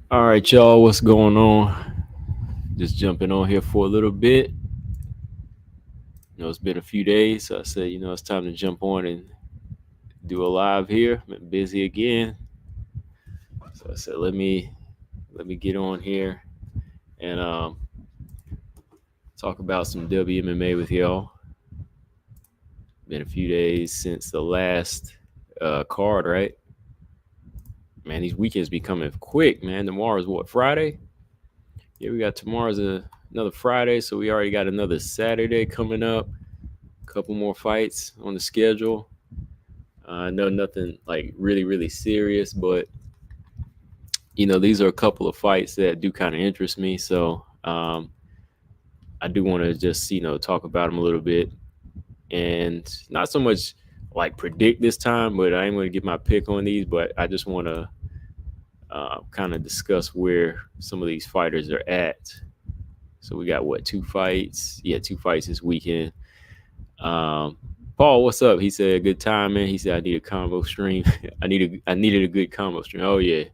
All right, y'all, what's going on? Just jumping on here for a little bit. It's been a few days, so I said, it's time to jump on and do a live here. Been busy again, so I said, let me get on here and talk about some WMMA with y'all. Been a few days since the last card, right? Man, these weekends be coming quick, man. Tomorrow's what, Friday? Yeah, we got another Friday, so we already got another Saturday coming up. Couple more fights on the schedule. I know nothing like really serious, but these are a couple of fights that do kind of interest me. So I do want to just talk about them a little bit, and not so much like predict this time, but I am going to give my pick on these. But I just want to kind of discuss where some of these fighters are at. So we got what, two fights? Yeah, two fights this weekend. Um, Paul, what's up? He said, "Good time, man." He said, "I need a combo stream. I needed a good combo stream." Oh yeah,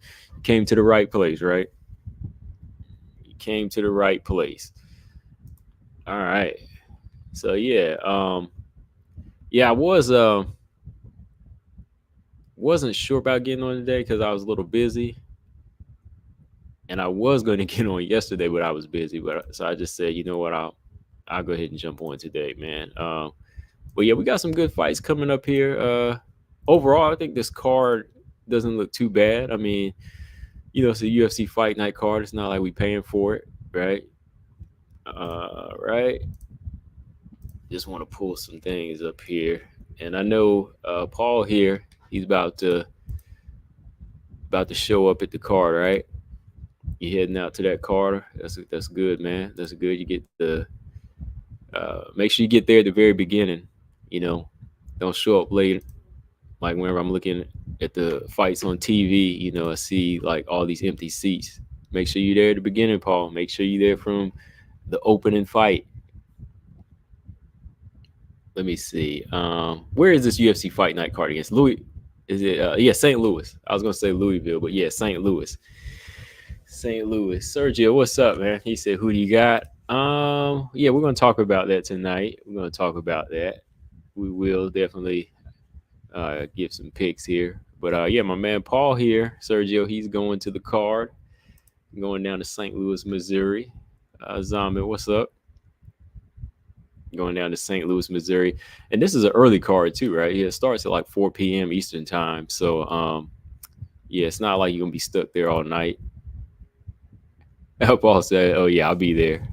came to the right place, right? You came to the right place. All right. So yeah, I wasn't sure about getting on today because I was a little busy, and I was going to get on yesterday, but I was busy. But so I just said, you know what, I'll go ahead and jump on today, man. But yeah, we got some good fights coming up here. Overall, I think this card doesn't look too bad. I mean, it's a UFC fight night card. It's not like we paying for it, right? Right. Just want to pull some things up here, and I know Paul here. He's about to show up at the card, right? You heading out to that card? That's good, man. That's good. You get the make sure you get there at the very beginning. You know, don't show up late. Like whenever I'm looking at the fights on TV, I see like all these empty seats. Make sure you're there at the beginning, Paul. Make sure you're there from the opening fight. Let me see. Where is this UFC fight night card against Louis? Is it? Yeah, St. Louis. I was gonna say Louisville, but yeah, St. Louis. St. Louis. Sergio, what's up, man? He said, "Who do you got?" Yeah, we're gonna talk about that tonight. We're gonna talk about that. We will definitely give some picks here. But yeah, my man Paul here, Sergio, he's going to the card, going down to St. Louis, Missouri. Zaman, what's up? Going down to St. Louis, Missouri, and this is an early card too, right? Yeah, it starts at like 4 p.m. Eastern time, so yeah, it's not like you're gonna be stuck there all night. Paul said, "Oh yeah, I'll be there."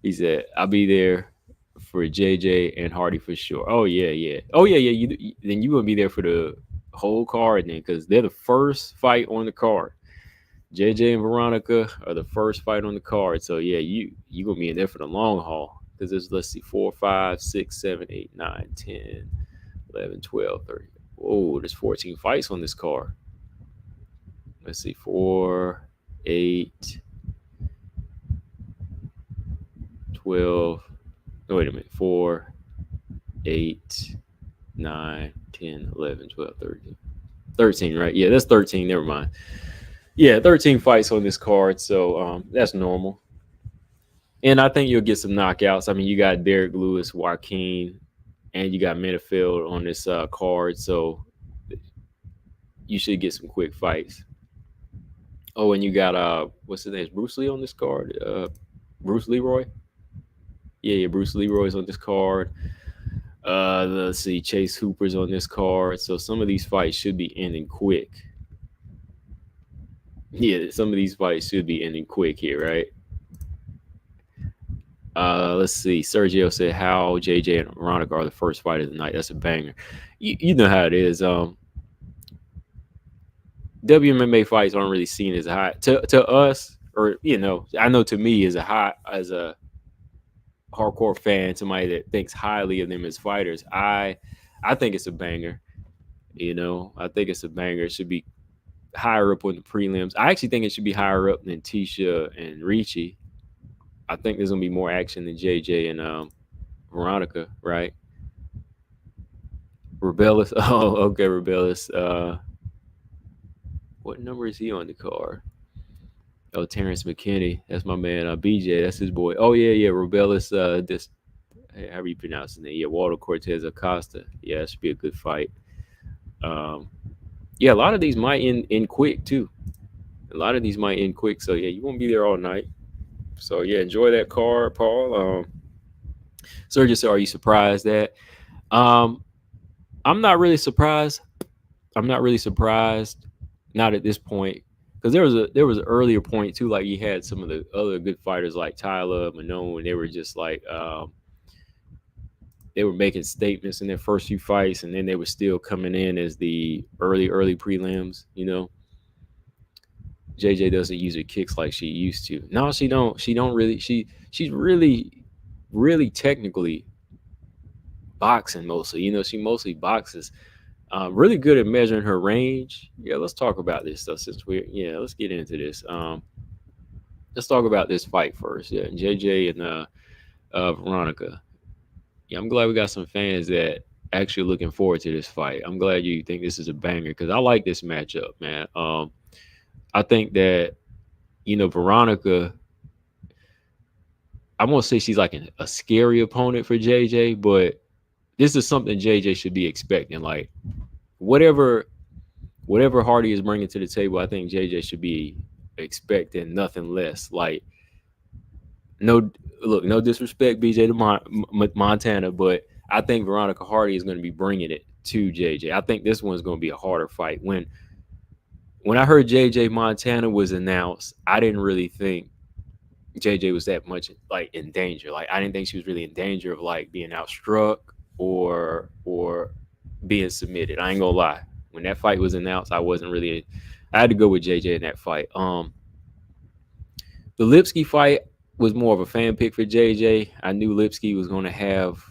He said, "I'll be there for JJ and Hardy for sure." Oh yeah, yeah. Oh yeah, yeah. Then you gonna be there for the whole card then, because they're the first fight on the card. JJ and Veronica are the first fight on the card. So yeah, you gonna be in there for the long haul. Because there's, let's see, 4, 5, 6, 7, 8, 9, 10, 11, 12, 13. Whoa, there's 14 fights on this card. Let's see, 4, 8, 12. No, wait a minute. 4, 8, 9, 10, 11, 12, 13. 13, right? Yeah, that's 13. Never mind. Yeah, 13 fights on this card. So that's normal. And I think you'll get some knockouts. I mean, you got Derek Lewis, Joaquin, and you got Minifield on this card. So you should get some quick fights. Oh, and you got what's his name? Bruce Lee on this card. Bruce Leroy. Yeah, Bruce Leroy's on this card. Let's see, Chase Hooper's on this card. So some of these fights should be ending quick. Yeah, some of these fights should be ending quick here, right? Let's see. Sergio said how JJ and Veronica are the first fight of the night. That's a banger. You know how it is. WMMA fights aren't really seen as high to us, or I know to me as a hardcore fan, somebody that thinks highly of them as fighters. I think it's a banger. I think it's a banger. It should be higher up on the prelims. I actually think it should be higher up than Tisha and Ricci. I think there's gonna be more action than JJ and Veronica, right? Rebellis. Oh, okay, Rebellis. What number is he on the card? Oh, Terrence McKinney, that's my man. BJ, that's his boy. Oh yeah, Robellis. This, how do you pronounce his name? Yeah, Walter Cortez Acosta. Yeah, that should be a good fight. Um, yeah, a lot of these might end quick too. A lot of these might end quick. So yeah, you won't be there all night. So yeah, enjoy that card, Paul. Sergio said, "Are you surprised that?" Um, I'm not really surprised. I'm not really surprised. Not at this point, because there was an earlier point too. Like you had some of the other good fighters like Tyler Manon, and they were just like they were making statements in their first few fights, and then they were still coming in as the early prelims. JJ doesn't use her kicks like she used to. No, she don't. She don't really. She's really technically boxing mostly. She mostly boxes. Really good at measuring her range. Yeah, let's talk about this stuff since let's get into this. Let's talk about this fight first. Yeah, JJ and Veronica. Yeah, I'm glad we got some fans that actually looking forward to this fight. I'm glad you think this is a banger because I like this matchup, man. I think that Veronica. I won't say she's like a scary opponent for JJ, but this is something JJ should be expecting. Like whatever Hardy is bringing to the table, I think JJ should be expecting nothing less. Like no disrespect, BJ to Montana, but I think Veronica Hardy is going to be bringing it to JJ. I think this one's going to be a harder fight. When I heard JJ Montana was announced, I didn't really think JJ was that much like in danger. Like I didn't think she was really in danger of like being outstruck or being submitted. I ain't gonna lie. When that fight was announced, I had to go with JJ in that fight. The Lipsky fight was more of a fan pick for JJ. I knew Lipsky was gonna have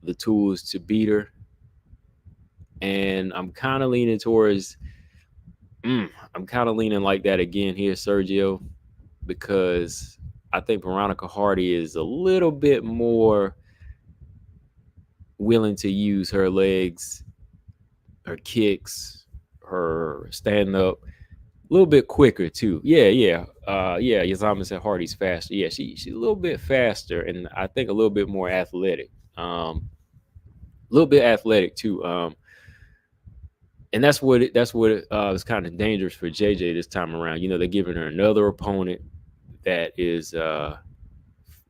the tools to beat her. And I'm kind of leaning towards I'm kind of leaning like that again here, Sergio, because I think Veronica Hardy is a little bit more willing to use her legs, her kicks, her stand up a little bit quicker too. Yeah. Yazama said Hardy's faster. Yeah, she's a little bit faster and I think a little bit more athletic. A little bit athletic too. And that's what is kind of dangerous for JJ this time around. They're giving her another opponent that is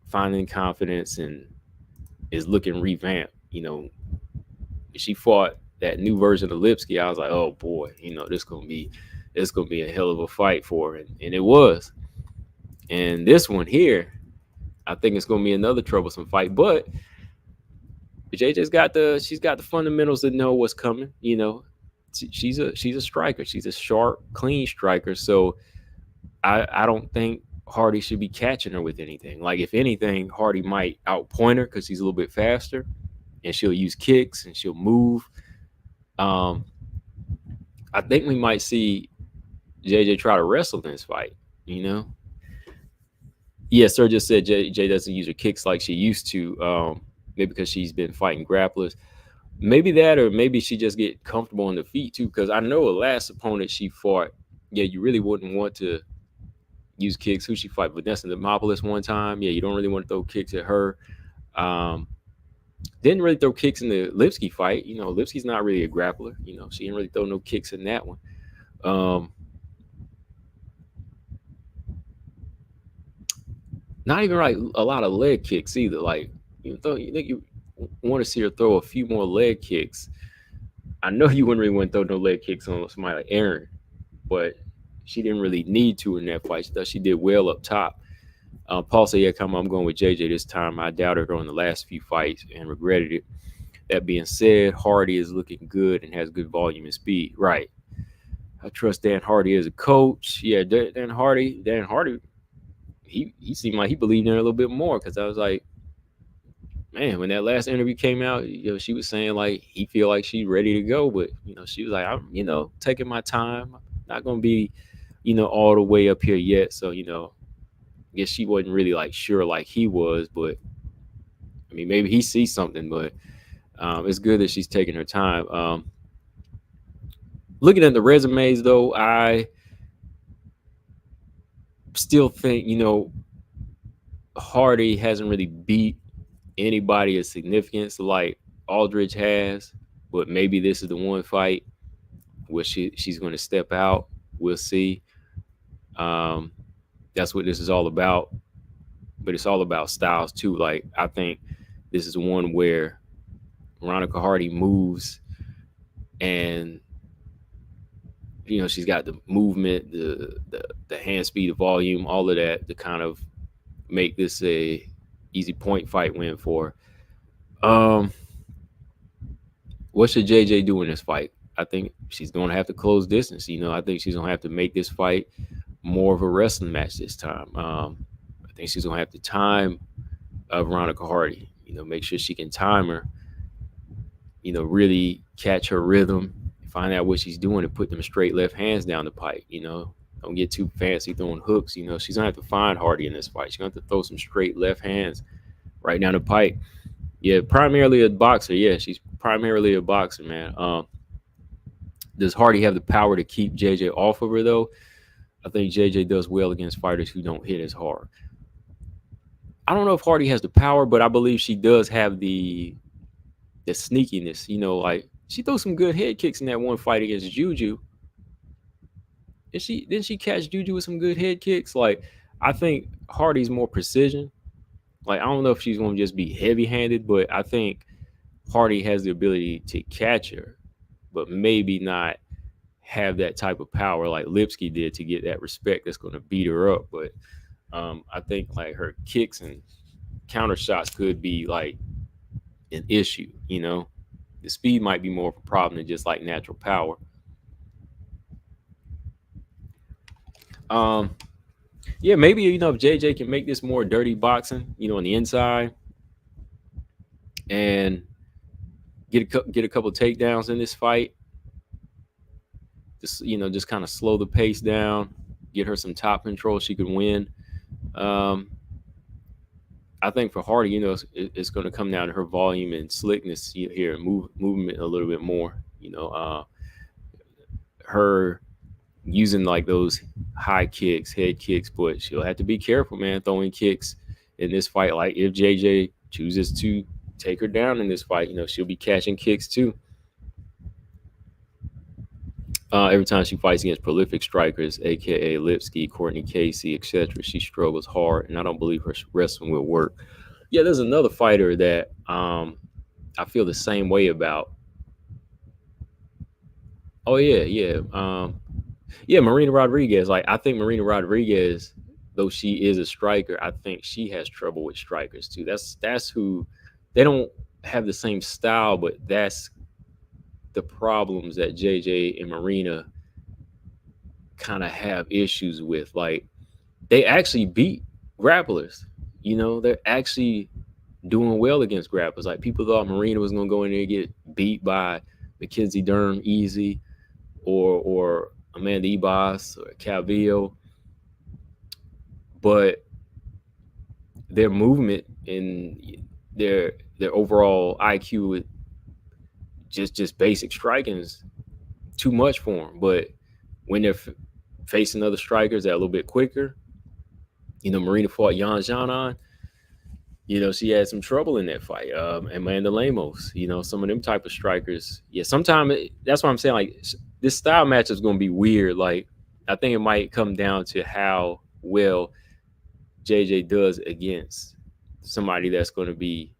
finding confidence and is looking revamped. She fought that new version of Lipsky. I was like, oh boy, this gonna be a hell of a fight for her, and it was. And this one here, I think it's gonna be another troublesome fight. But JJ's got the fundamentals to know what's coming. She's a striker. She's a sharp, clean striker. So I don't think Hardy should be catching her with anything. Like if anything, Hardy might outpoint her because she's a little bit faster, and she'll use kicks and she'll move. I think we might see JJ try to wrestle in this fight. Yeah, Sir just said JJ doesn't use her kicks like she used to. Maybe because she's been fighting grapplers. Maybe that, or maybe she just get comfortable on the feet too. Because I know the last opponent she fought, you really wouldn't want to use kicks. Who she fight? Vanessa Demopoulos one time. Yeah, you don't really want to throw kicks at her. Didn't really throw kicks in the Lipsky fight. Lipsky's not really a grappler. She didn't really throw no kicks in that one. Not even like a lot of leg kicks either. Like you think you want to see her throw a few more leg kicks. I know you wouldn't really want to throw no leg kicks on somebody like Aaron, but she didn't really need to in that fight. She did well up top. Paul said, I'm going with JJ this time. I doubted her in the last few fights and regretted it. That being said, Hardy is looking good and has good volume and speed. Right. I trust Dan Hardy as a coach. Yeah, Dan Hardy, he seemed like he believed in her a little bit more because I was like, man, when that last interview came out, she was saying like he feel like she's ready to go, but she was like, I'm taking my time. I'm not gonna be, all the way up here yet. So I guess she wasn't really like sure like he was, but I mean maybe he sees something, but it's good that she's taking her time. Looking at the resumes though, I still think, Hardy hasn't really beat anybody of significance like Aldrich has, but maybe this is the one fight where she's going to step out. We'll see. Um, that's what this is all about. But it's all about styles too. Like I think this is one where Veronica Hardy moves, and she's got the movement, the hand speed, the volume, all of that to kind of make this a easy point fight win for her. What should JJ do in this fight? I think she's going to have to close distance. I think she's going to have to make this fight more of a wrestling match this time. I think she's going to have to time Veronica Hardy. Make sure she can time her. Really catch her rhythm, find out what she's doing, and put them straight left hands down the pipe. Don't get too fancy throwing hooks. She's going to have to find Hardy in this fight. She's going to have to throw some straight left hands right down the pipe. Yeah, primarily a boxer. Yeah, she's primarily a boxer, man. Does Hardy have the power to keep JJ off of her, though? I think JJ does well against fighters who don't hit as hard. I don't know if Hardy has the power, but I believe she does have the sneakiness. Like she threw some good head kicks in that one fight against Juju. Didn't she catch Juju with some good head kicks? Like I think Hardy's more precision. Like I don't know if she's going to just be heavy-handed, but I think Hardy has the ability to catch her, but maybe not have that type of power like Lipsky did to get that respect that's going to beat her up. But I think like her kicks and counter shots could be like an issue. The speed might be more of a problem than just like natural power. Yeah, maybe if JJ can make this more dirty boxing, on the inside, and get a couple takedowns in this fight. Just kind of slow the pace down, get her some top control. She could win. I think for Hardy, it's going to come down to her volume and slickness here, movement a little bit more. Her using like those high kicks, head kicks, but she'll have to be careful, man, throwing kicks in this fight. Like if JJ chooses to take her down in this fight, she'll be catching kicks too. Every time she fights against prolific strikers, aka Lipsky, Courtney Casey, etc., she struggles hard, and I don't believe her wrestling will work. Yeah, there's another fighter that I feel the same way about. Oh yeah. Marina Rodriguez. Like I think Marina Rodriguez, though she is a striker, I think she has trouble with strikers too. That's who they don't have the same style, but that's the problems that JJ and Marina kind of have issues with. Like they actually beat grapplers. They're actually doing well against grapplers. Like people thought Marina was gonna go in there and get beat by Mackenzie Dern easy, or Amanda Ebas or Calvillo, but their movement and their overall IQ with just basic striking is too much for them. But when they're facing other strikers that are a little bit quicker, Marina fought Yan Zhanan. She had some trouble in that fight. Amanda Lemos, some of them type of strikers. Yeah, sometimes that's what I'm saying. Like this style match is going to be weird. Like I think it might come down to how well JJ does against somebody that's going to be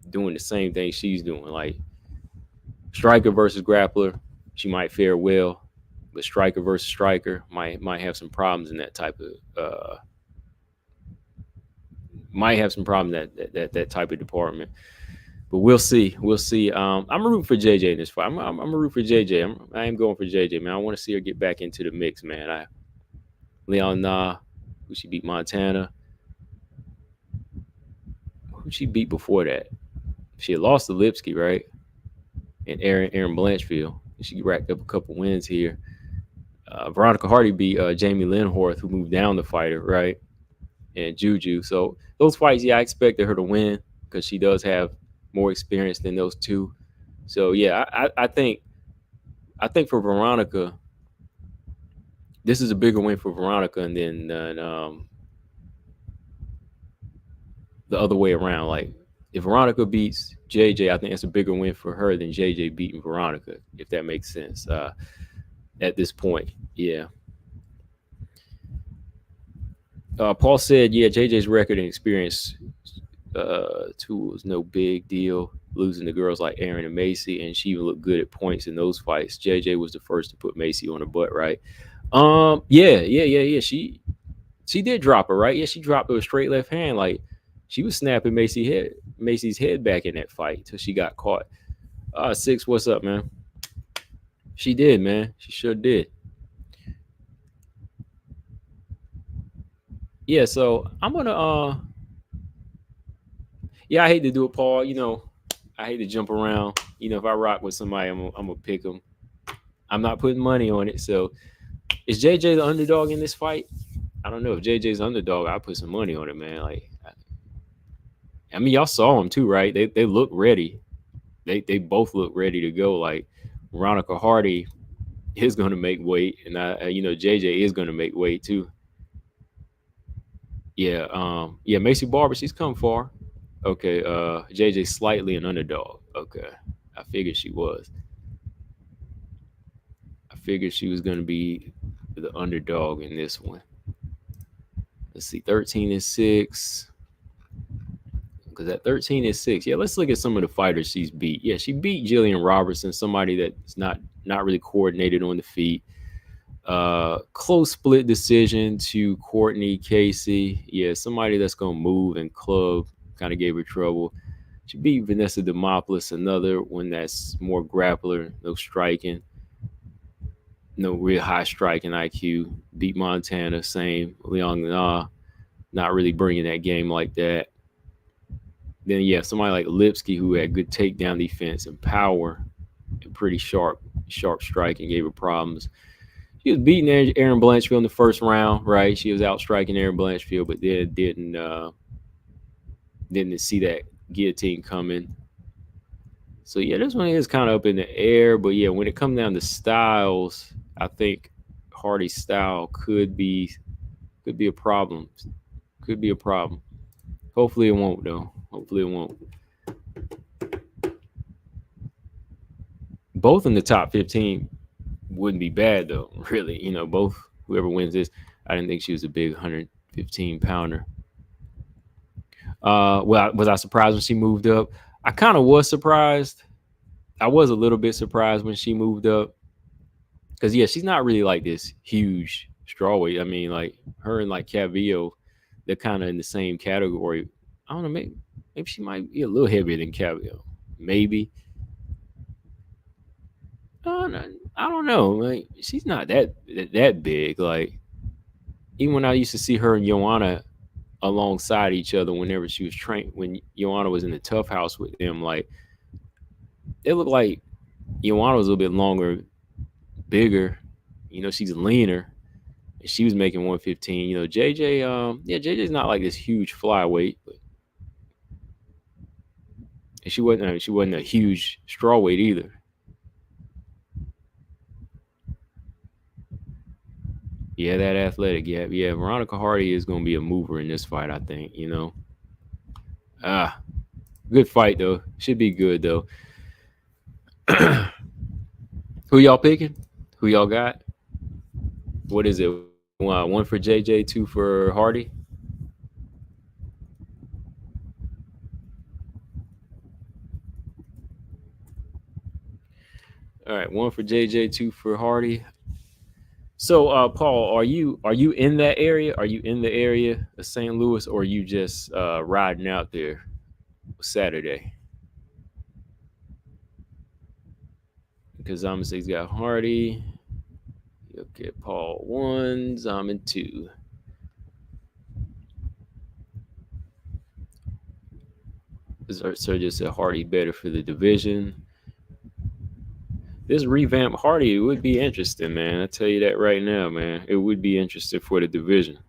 doing the same thing she's doing. Like striker versus grappler, she might fare well, but striker versus striker might have some problems in that type of might have some problems that type of department. But we'll see. I'm rooting for JJ in this fight. I'm a root for JJ. I am going for JJ, man. I want to see her get back into the mix, man. Leon Na, who she beat Montana. Who she beat before that? She had lost to Lipsky, right? And Aaron Blanchfield. She racked up a couple wins here. Veronica Hardy beat Jamie Linhorth, who moved down the fighter, right? And Juju. So those fights, yeah, I expected her to win because she does have more experience than those two. So yeah, I think for Veronica, this is a bigger win for Veronica, and then the other way around. Like if Veronica beats JJ, I think that's a bigger win for her than JJ beating Veronica, if that makes sense. At this point, yeah. Paul said, yeah, JJ's record and experience too was no big deal. Losing to girls like Aaron and Macy, and she even looked good at points in those fights. JJ was the first to put Macy on her butt, right? Yeah. She did drop her, right? Yeah, she dropped her a straight left hand. Like she was snapping Macy's head back in that fight till she got caught. Six, what's up, man? She did, man. She sure did. Yeah, so I'm gonna yeah, I hate to do it, Paul. I hate to jump around. If I rock with somebody, I'm gonna pick them. I'm not putting money on it. So is JJ the underdog in this fight? I don't know. If JJ's the underdog, I put some money on it, man. Like, I mean, y'all saw them too, right? They look ready. They both look ready to go. Like Veronica Hardy is going to make weight, and JJ is going to make weight too. Yeah, Macy Barber, she's come far. Okay, JJ slightly an underdog. Okay, I figured she was. I figured she was going to be the underdog in this one. Let's see, 13-6. Because at 13-6, yeah, let's look at some of the fighters she's beat. Yeah, she beat Jillian Robertson, somebody that's not really coordinated on the feet. Close split decision to Courtney Casey. Yeah, somebody that's gonna move and club. Kind of gave her trouble. She beat Vanessa Demopoulos, another one that's more grappler, no striking, no real high striking IQ. Beat Montana, same. Leon not really bringing that game like that. Then yeah, somebody like Lipsky who had good takedown defense and power and pretty sharp striking, gave her problems. She was beating Aaron Blanchfield in the first round, right? She was out striking Aaron Blanchfield, but then didn't see that guillotine coming. So yeah, this one is kind of up in the air, but yeah, when it comes down to styles, I think Hardy's style could be a problem. Could be a problem. Hopefully it won't though. Hopefully it won't. Both in the top 15 wouldn't be bad though, really. Both whoever wins this, I didn't think she was a big 115 pounder. Well, was I surprised when she moved up? I kind of was surprised. I was a little bit surprised when she moved up. Because yeah, she's not really like this huge strawweight. I mean, like her and like Cavillo, they're kind of in the same category. I don't know, maybe she might be a little heavier than Cavillo. Maybe. I don't know. Like she's not that big. Like even when I used to see her and Joanna alongside each other whenever she was trained, when Joanna was in the tough house with them, like it looked like Joanna was a little bit longer, bigger. She's leaner. And she was making 115. JJ, JJ's not like this huge flyweight, but and she wasn't a huge strawweight either. Yeah, that athletic. Yeah. Veronica Hardy is going to be a mover in this fight, I think. Good fight though. Should be good though. Who y'all picking? Who y'all got? What is it? One for JJ, two for Hardy. All right, one for JJ, two for Hardy. So, Paul, are you in that area? Are you in the area of St. Louis, or are you just riding out there Saturday? Because Zama's got Hardy. Okay, Paul 1, Zaman 2. Sergio said Hardy better for the division. This revamped Hardy would be interesting, man. I tell you that right now, man. It would be interesting for the division.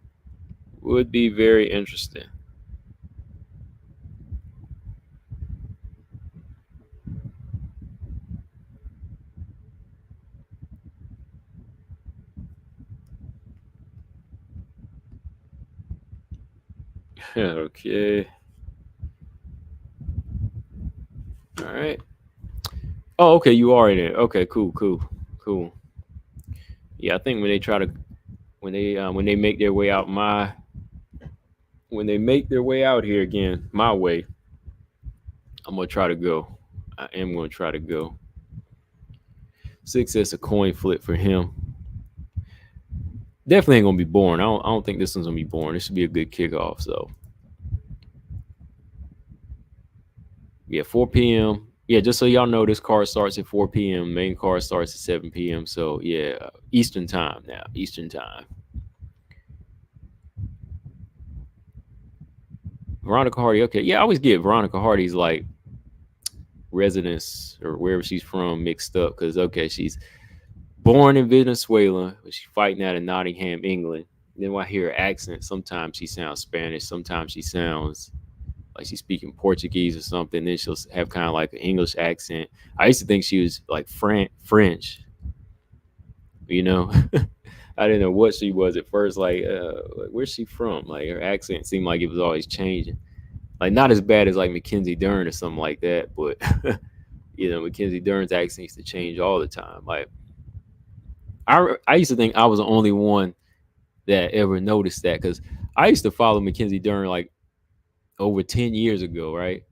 Would be very interesting. Okay. All right. Oh, okay. You are in it. Okay. Cool. Cool. Cool. Yeah, I think when they make their way out when they make their way out here again my way, I'm gonna try to go. I am gonna try to go. Six is a coin flip for him. Definitely ain't gonna be boring. I don't think this one's gonna be boring. This should be a good kickoff. So yeah, 4 p.m. Yeah, just so y'all know, this card starts at 4 p.m. Main card starts at 7 p.m. So yeah, Eastern time now. Eastern time. Veronica Hardy. Okay, yeah, I always get Veronica Hardy's like residence or wherever she's from mixed up because okay, she's born in Venezuela, but she's fighting out of Nottingham, England. Then when I hear her accent, sometimes she sounds Spanish, sometimes she sounds like she's speaking Portuguese or something. Then she'll have kind of like an English accent. I used to think she was like French, you know. I didn't know what she was at first. Like, where's she from? Like, her accent seemed like it was always changing. Like, not as bad as like Mackenzie Dern or something like that, but Mackenzie Dern's accent used to change all the time. Like, I used to think I was the only one that ever noticed that because I used to follow Mackenzie Dern like over 10 years ago, right?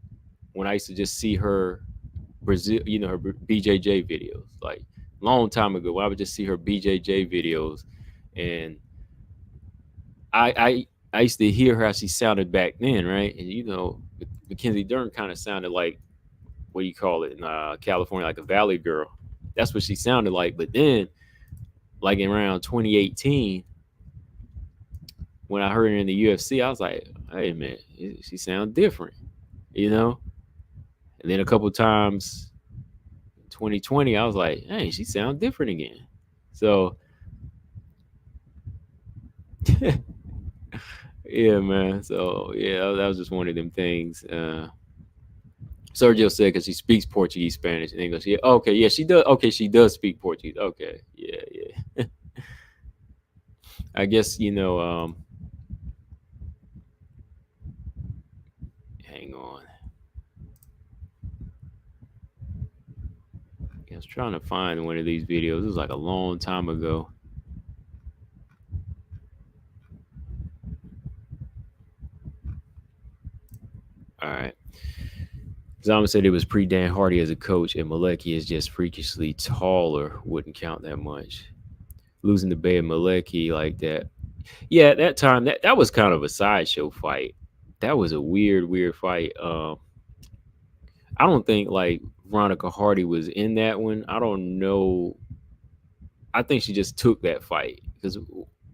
When I used to just see her Brazil, her BJJ videos, like long time ago, when I would just see her BJJ videos, and I used to hear her how she sounded back then, right? And Mackenzie Dern kind of sounded like what do you call it in California, like a Valley girl. That's what she sounded like. But then, like in around 2018, when I heard her in the UFC, I was like, hey man, she sounds different, you know. And then a couple times, 2020, I was like, hey, she sounds different again. So yeah, man. So yeah, that was just one of them things. Sergio said because she speaks Portuguese, Spanish, and English. Yeah, okay, yeah, she does. Okay, she does speak Portuguese. Okay, yeah, yeah. I guess hang on. I was trying to find one of these videos. It was like a long time ago. All right. Zama said it was pre-Dan Hardy as a coach, and Malecki is just freakishly taller. Wouldn't count that much. Losing the Bay of Malecki like that. Yeah, at that time, that was kind of a sideshow fight. That was a weird fight. I don't think like Veronica Hardy was in that one. I don't know. I think she just took that fight because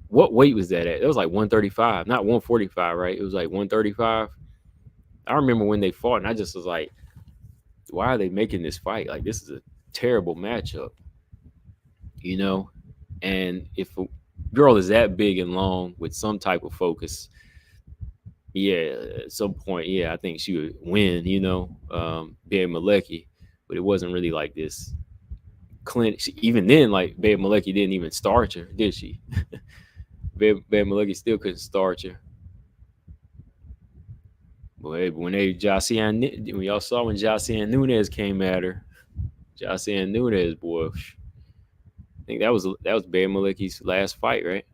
what weight was that at? It was like 135, not 145, right? It was like 135. I remember when they fought, and I just was like, why are they making this fight? Like, this is a terrible matchup, you know? And if a girl is that big and long with some type of focus, yeah, at some point, yeah, I think she would win, being Malecki. But it wasn't really like this clinic. Even then, like, Babe Malecki didn't even starch her, did she? Babe Malecki still couldn't starch her. But when y'all saw when Josiane Nunez came at her, Josiane Nunez, boy, I think that was Babe Malecki's last fight, right?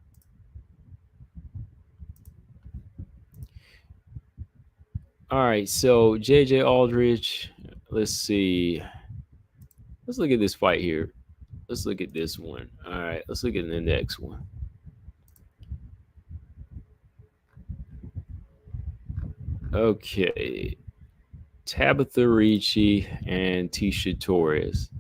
All right, so JJ Aldrich. Let's see. Let's look at this fight here. Let's look at this one. All right, let's look at the next one. Okay. Tabitha Ricci and Tisha Torres.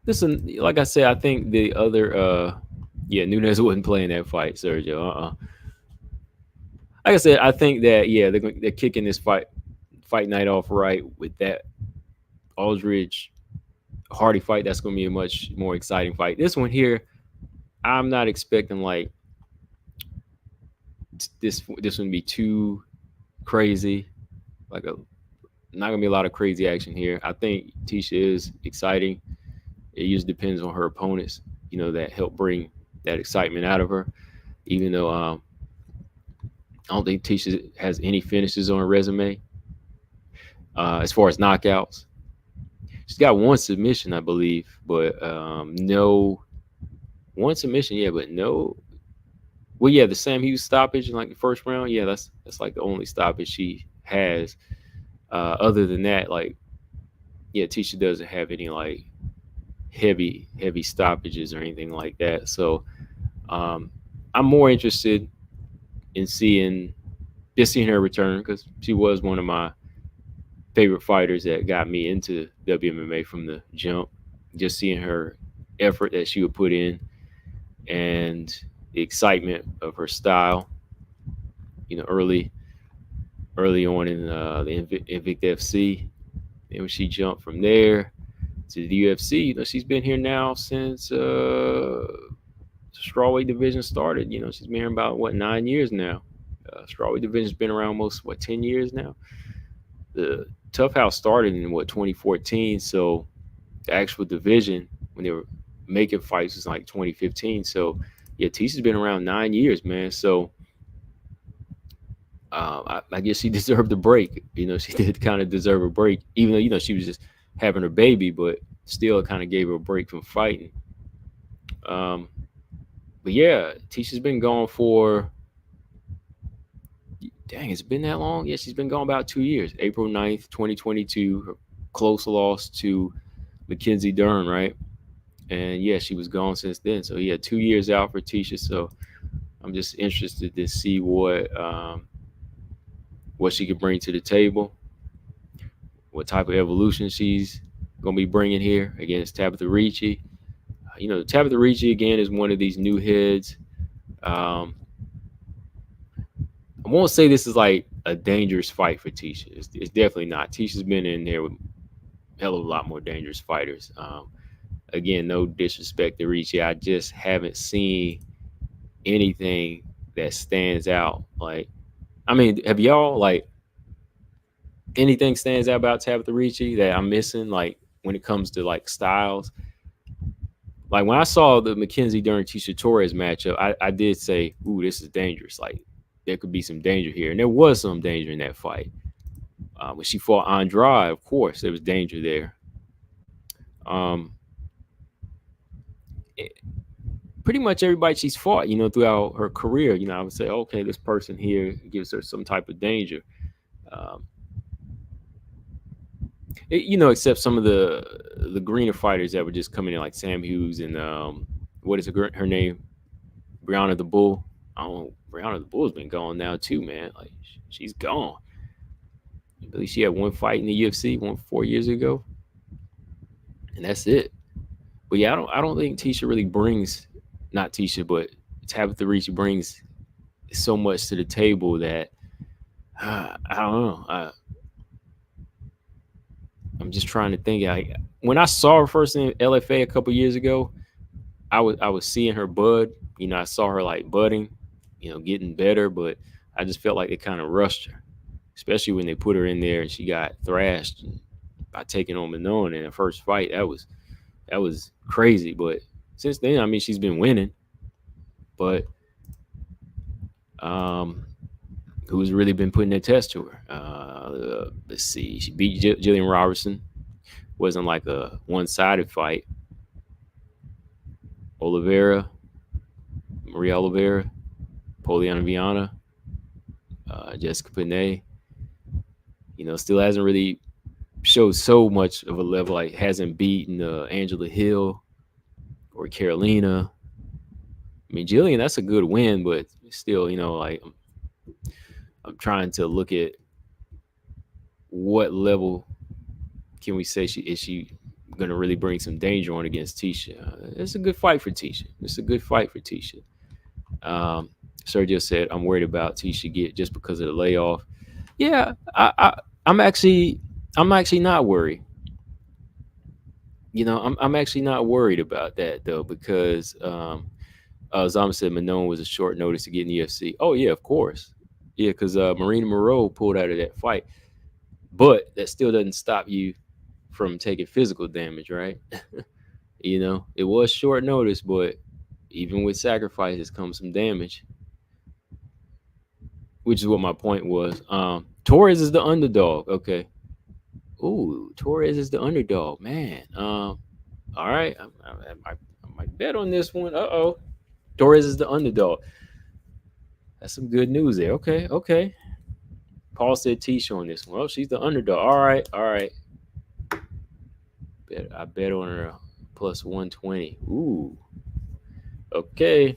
Listen, like I said, I think the other Nunez wasn't playing that fight, Sergio. Like I said, I think that they're kicking this fight night off right with that Aldrich Hardy fight. That's going to be a much more exciting fight. This one here, I'm not expecting like this one be too crazy. Like not gonna be a lot of crazy action here. I think Tisha is exciting. It usually depends on her opponents, that that excitement out of her. Even though I don't think Tisha has any finishes on her resume as far as knockouts. She's got one submission, I believe, but no one submission, yeah, but no. Well, yeah, the Sam Hughes stoppage in like the first round, yeah, that's like the only stoppage she has. Other than that, like, yeah, Tisha doesn't have any like heavy stoppages or anything like that. So I'm more interested in seeing her return because she was one of my favorite fighters that got me into WMMA from the jump. Just seeing her effort that she would put in and the excitement of her style. Early on in the Invicta FC, and when she jumped from there to the UFC, she's been here now since the strawweight division started. She's been here about 9 years now. Strawweight division's been around almost 10 years now. The Tough House started in 2014, so the actual division when they were making fights was like 2015. So yeah, Tisha's been around 9 years, man. So I guess she deserved a break. She did kind of deserve a break, even though she was just having her baby, but still kind of gave her a break from fighting. But yeah, Tisha's been gone for, dang, it's been that long? Yeah, she's been gone about 2 years. April 9th, 2022, her close loss to Mackenzie Dern, right? And yeah, she was gone since then. So yeah, 2 years out for Tisha. So I'm just interested to see what she could bring to the table, what type of evolution she's going to be bringing here against Tabitha Ricci. Tabitha Ricci, again, is one of these new heads. I won't say this is like a dangerous fight for Tisha. It's definitely not. Tisha's been in there with a hell of a lot more dangerous fighters. Again, no disrespect to Ricci. I just haven't seen anything that stands out. Like, I mean, have y'all, like, anything stands out about Tabitha Ricci that I'm missing, like, when it comes to like styles? Like, when I saw the Mackenzie Dern Tisha Torres matchup, I did say, ooh, this is dangerous. Like, there could be some danger here. And there was some danger in that fight. When she fought Andrade, of course, there was danger there. Pretty much everybody she's fought, throughout her career, I would say, okay, this person here gives her some type of danger. Except some of the greener fighters that were just coming in, like Sam Hughes and what is her name? Brianna the Bull. Brianna the Bull's been gone now too, man. Like, she's gone. I believe she had one fight in the UFC 4 years ago, and that's it. But yeah, I don't think Tisha really brings, not Tisha, but Tabitha Ricci brings so much to the table that I don't know. I'm just trying to think. When I saw her first in LFA a couple years ago, I was seeing her bud. I saw her like budding, getting better, but I just felt like they kind of rushed her, especially when they put her in there and she got thrashed by taking on Manon in the first fight. That was crazy. But since then, I mean, she's been winning. But who's really been putting that test to her? Let's see. She beat Jillian Robertson. Wasn't like a one-sided fight. Maria Oliveira, Poliana Viana, Jessica Panay. Still hasn't really showed so much of a level. Like, hasn't beaten Angela Hill or Carolina. I mean, Jillian, that's a good win, but still, like, I'm trying to look at what level can we say is she going to really bring some danger on against Tisha. It's a good fight for Tisha. Sergio said, I'm worried about Tisha just because of the layoff. Yeah, I'm actually not worried. I'm actually not worried about that, though, because Zama said Manon was a short notice to get in the UFC. Oh, yeah, of course. Yeah, because Marina Moreau pulled out of that fight. But that still doesn't stop you from taking physical damage, right? It was short notice, but Even with sacrifices comes some damage, which is what my point was. Torres is the underdog. Okay. Ooh, Torres is the underdog, man. All right, I might bet on this one. Uh-oh. Torres is the underdog. That's some good news there. Okay, okay. Paul said Tisha on this one. Oh, she's the underdog. All right, all right. I bet on her plus 120. Ooh. Okay.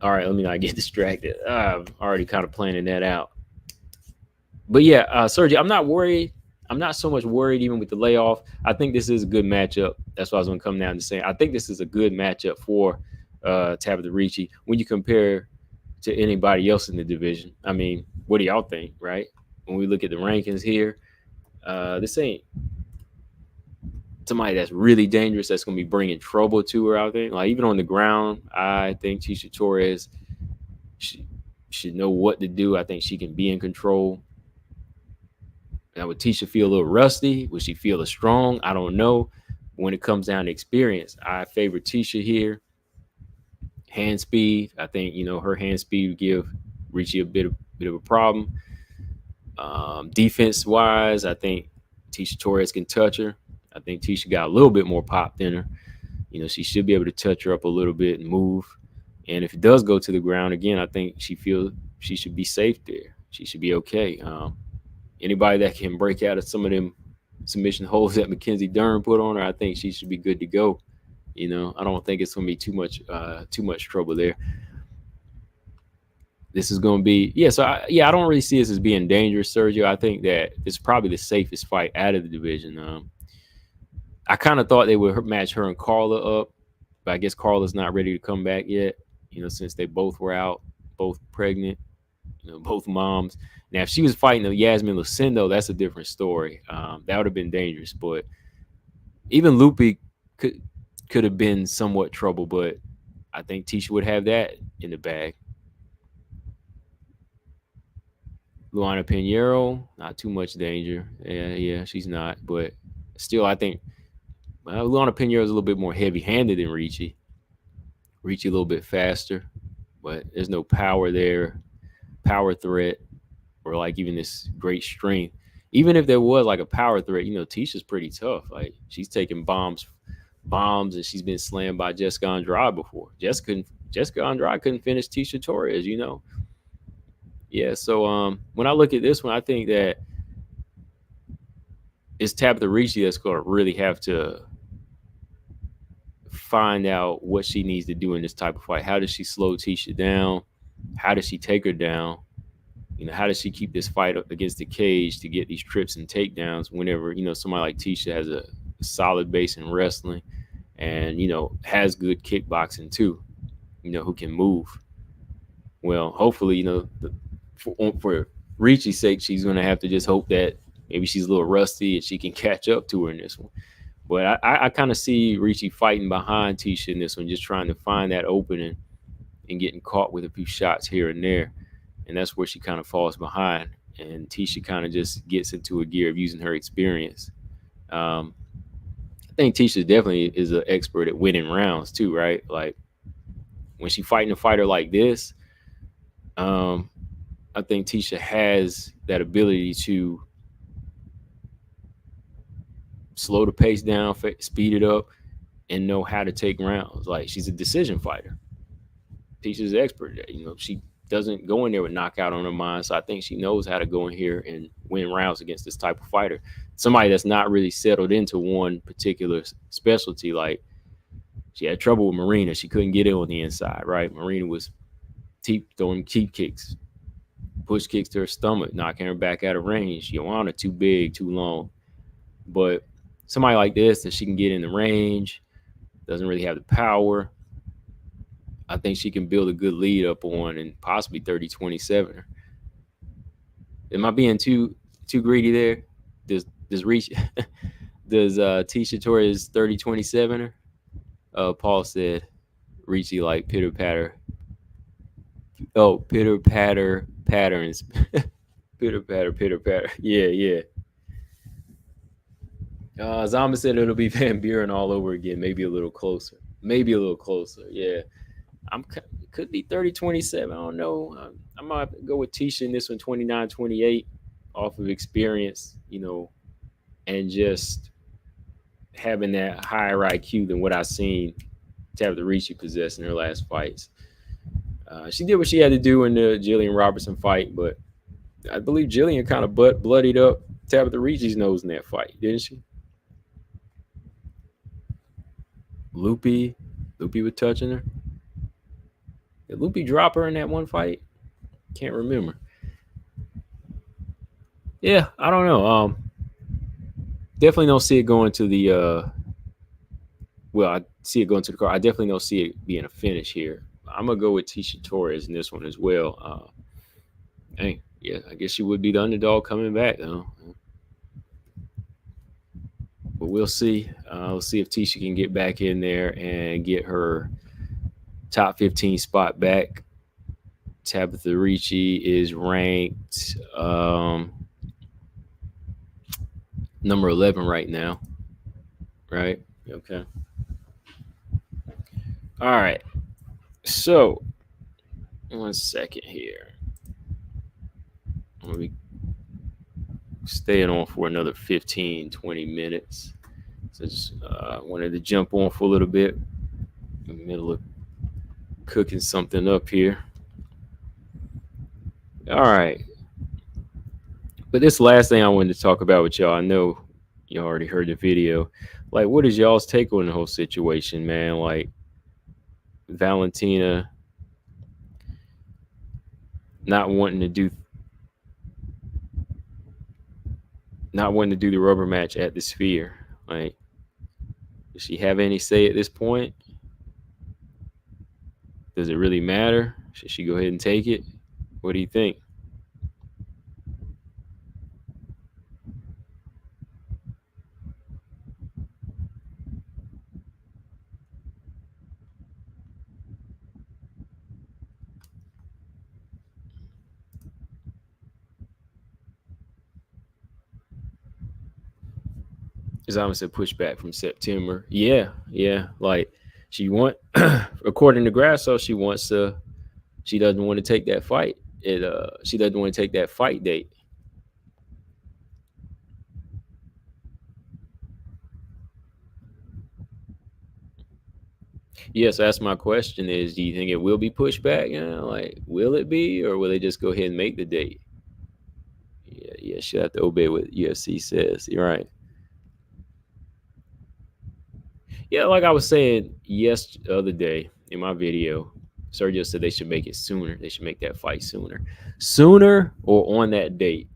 All right, let me not get distracted. I'm already kind of planning that out. But yeah, Sergio, I'm not worried. I'm not so much worried even with the layoff. I think this is a good matchup. That's why I was going to come down to say I think this is a good matchup for Tabitha Ricci when you compare to anybody else in the division. I mean, what do y'all think, right? When we look at the rankings here, this ain't somebody that's really dangerous that's going to be bringing trouble to her, I think. Like, even on the ground, I think Tisha Torres should know what to do. I think she can be in control. Now, would Tisha feel a little rusty? Would she feel as strong? I don't know. When it comes down to experience, I favor Tisha here. Hand speed, I think, her hand speed would give Ricci a bit of a problem. Defense wise, I think Tisha Torres can touch her. I think Tisha got a little bit more pop than her. She should be able to touch her up a little bit and move. And if it does go to the ground again, I think she feels she should be safe there. She should be okay. Anybody that can break out of some of them submission holds that Mackenzie Dern put on her, I think she should be good to go. I don't think it's going to be too much trouble there. This is going to be, I don't really see this as being dangerous, Sergio. I think that it's probably the safest fight out of the division. I kind of thought they would match her and Carla up, but I guess Carla's not ready to come back yet, since they both were out, both pregnant, both moms. Now, if she was fighting Yasmin Lucindo, that's a different story. That would have been dangerous, but even Lupi could have been somewhat trouble, but I think Tisha would have that in the bag. Luana Pinheiro, not too much danger. Yeah, she's not. But still, I think Luana Pinheiro is a little bit more heavy-handed than Ricci. Ricci a little bit faster, but there's no power there, power threat, or like even this great strength. Even if there was like a power threat, Tisha's pretty tough. Like, she's taking bombs, and she's been slammed by Jessica Andrade before. Jessica Andrade couldn't finish Tisha Torres, Yeah, so when I look at this one, I think that it's Tabitha Ricci that's going to really have to find out what she needs to do in this type of fight. How does she slow Tisha down? How does she take her down? How does she keep this fight up against the cage to get these trips and takedowns whenever, somebody like Tisha has a solid base in wrestling and, has good kickboxing too, who can move. Well, hopefully, for Ricci's sake, she's going to have to just hope that maybe she's a little rusty and she can catch up to her in this one. But I kind of see Ricci fighting behind Tisha in this one, just trying to find that opening and getting caught with a few shots here and there. And that's where she kind of falls behind. And Tisha kind of just gets into a gear of using her experience. I think Tisha definitely is an expert at winning rounds too, right? Like, when she's fighting a fighter like this, I think Tisha has that ability to slow the pace down, speed it up, and know how to take rounds. Like, she's a decision fighter. Tisha's an expert at that. She doesn't go in there with knockout on her mind. So I think she knows how to go in here and win rounds against this type of fighter. Somebody that's not really settled into one particular specialty. Like, she had trouble with Marina. She couldn't get in on the inside, right? Marina was throwing cheap kicks, push kicks to her stomach, knocking her back out of range. Joanna too big, too long. But somebody like this, that she can get in the range, doesn't really have the power. I think she can build a good lead up on and possibly 30-27. Am I being too greedy there? Does Tisha Torres 30-27 her? Paul said Ricci like pitter patter. Oh, pitter patter patterns. pitter patter. Yeah. Zama said it'll be Van Buren all over again, maybe a little closer. maybe a little closer. Yeah, could be 30-27. I don't know. I might have to go with Tisha in this one, 29-28, off of experience, and just having that higher IQ than what I seen Tabitha Ricci possess in her last fights. She did what she had to do in the Jillian Robertson fight, but I believe Jillian kind of bloodied up Tabitha Ricci's nose in that fight, didn't she? Loopy was touching her. Did Loopy drop her in that one fight? Can't remember. Yeah, I don't know. Definitely don't see it going to the. Well, I see it going to the car. I definitely don't see it being a finish here. I'm gonna go with Tisha Torres in this one as well. Hey, yeah, I guess she would be the underdog coming back though. But we'll see. We'll see if Tisha can get back in there and get her top 15 spot back. Tabitha Ricci is ranked number 11 right now. Right? Okay. All right. So, 1 second here. Let me staying on for another 15-20 minutes. So just wanted to jump on for a little bit in the middle of cooking something up here. All right. But this last thing I wanted to talk about with y'all, I know you already heard the video. Like, what is y'all's take on the whole situation, man? Like, Valentina not wanting to do the rubber match at the Sphere. Like, does she have any say at this point? Does it really matter? Should she go ahead and take it? What do you think? Zama said pushback from September. Yeah. Like, she according to Grasso, she doesn't want to take that fight. She doesn't want to take that fight date. Yes, that's my question is, do you think it will be pushed back? Like, will it be, or will they just go ahead and make the date? Yeah, she'll have to obey what UFC says. You're right. Yeah, like I was saying the other day in my video, Sergio said they should make it sooner. They should make that fight sooner or on that date.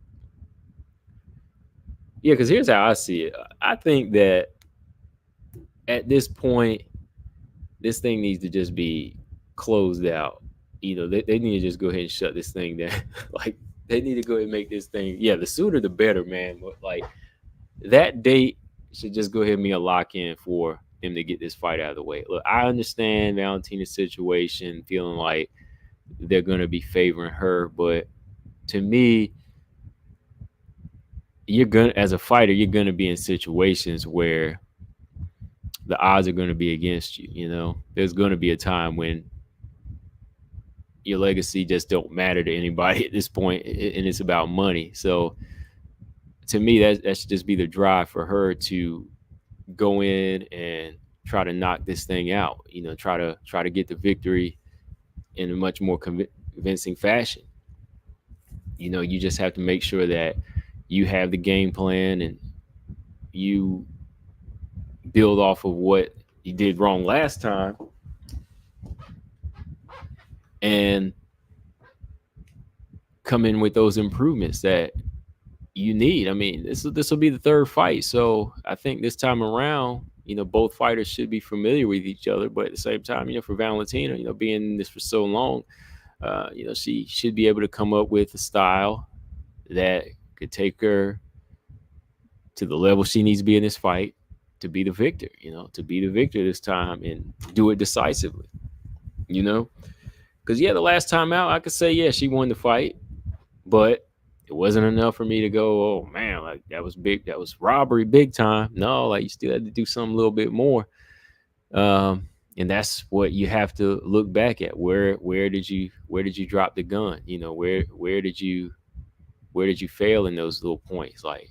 Yeah, because here's how I see it. I think that at this point, this thing needs to just be closed out. They need to just go ahead and shut this thing down. Like, they need to go ahead and make this thing. Yeah, the sooner the better, man. But like, that date should just go ahead and be a lock in for them to get this fight out of the way. Look, I understand Valentina's situation, feeling like they're going to be favoring her, but to me, as a fighter, you're going to be in situations where the odds are going to be against you. There's going to be a time when your legacy just don't matter to anybody at this point, and it's about money. So to me, that should just be the drive for her to go in and try to knock this thing out. Try to get the victory in a much more convincing fashion. You just have to make sure that you have the game plan and you build off of what you did wrong last time and come in with those improvements that you need. I mean, this will be the third fight, so I think this time around, both fighters should be familiar with each other. But at the same time, for Valentina, being in this for so long, she should be able to come up with a style that could take her to the level she needs to be in this fight to be the victor. To be the victor this time and do it decisively. Because the last time out, I could say she won the fight, but it wasn't enough for me to go, oh man, like that was big. That was robbery big time. No, like you still had to do something a little bit more. And that's what you have to look back at. Where did you drop the gun? Where did you fail in those little points? Like,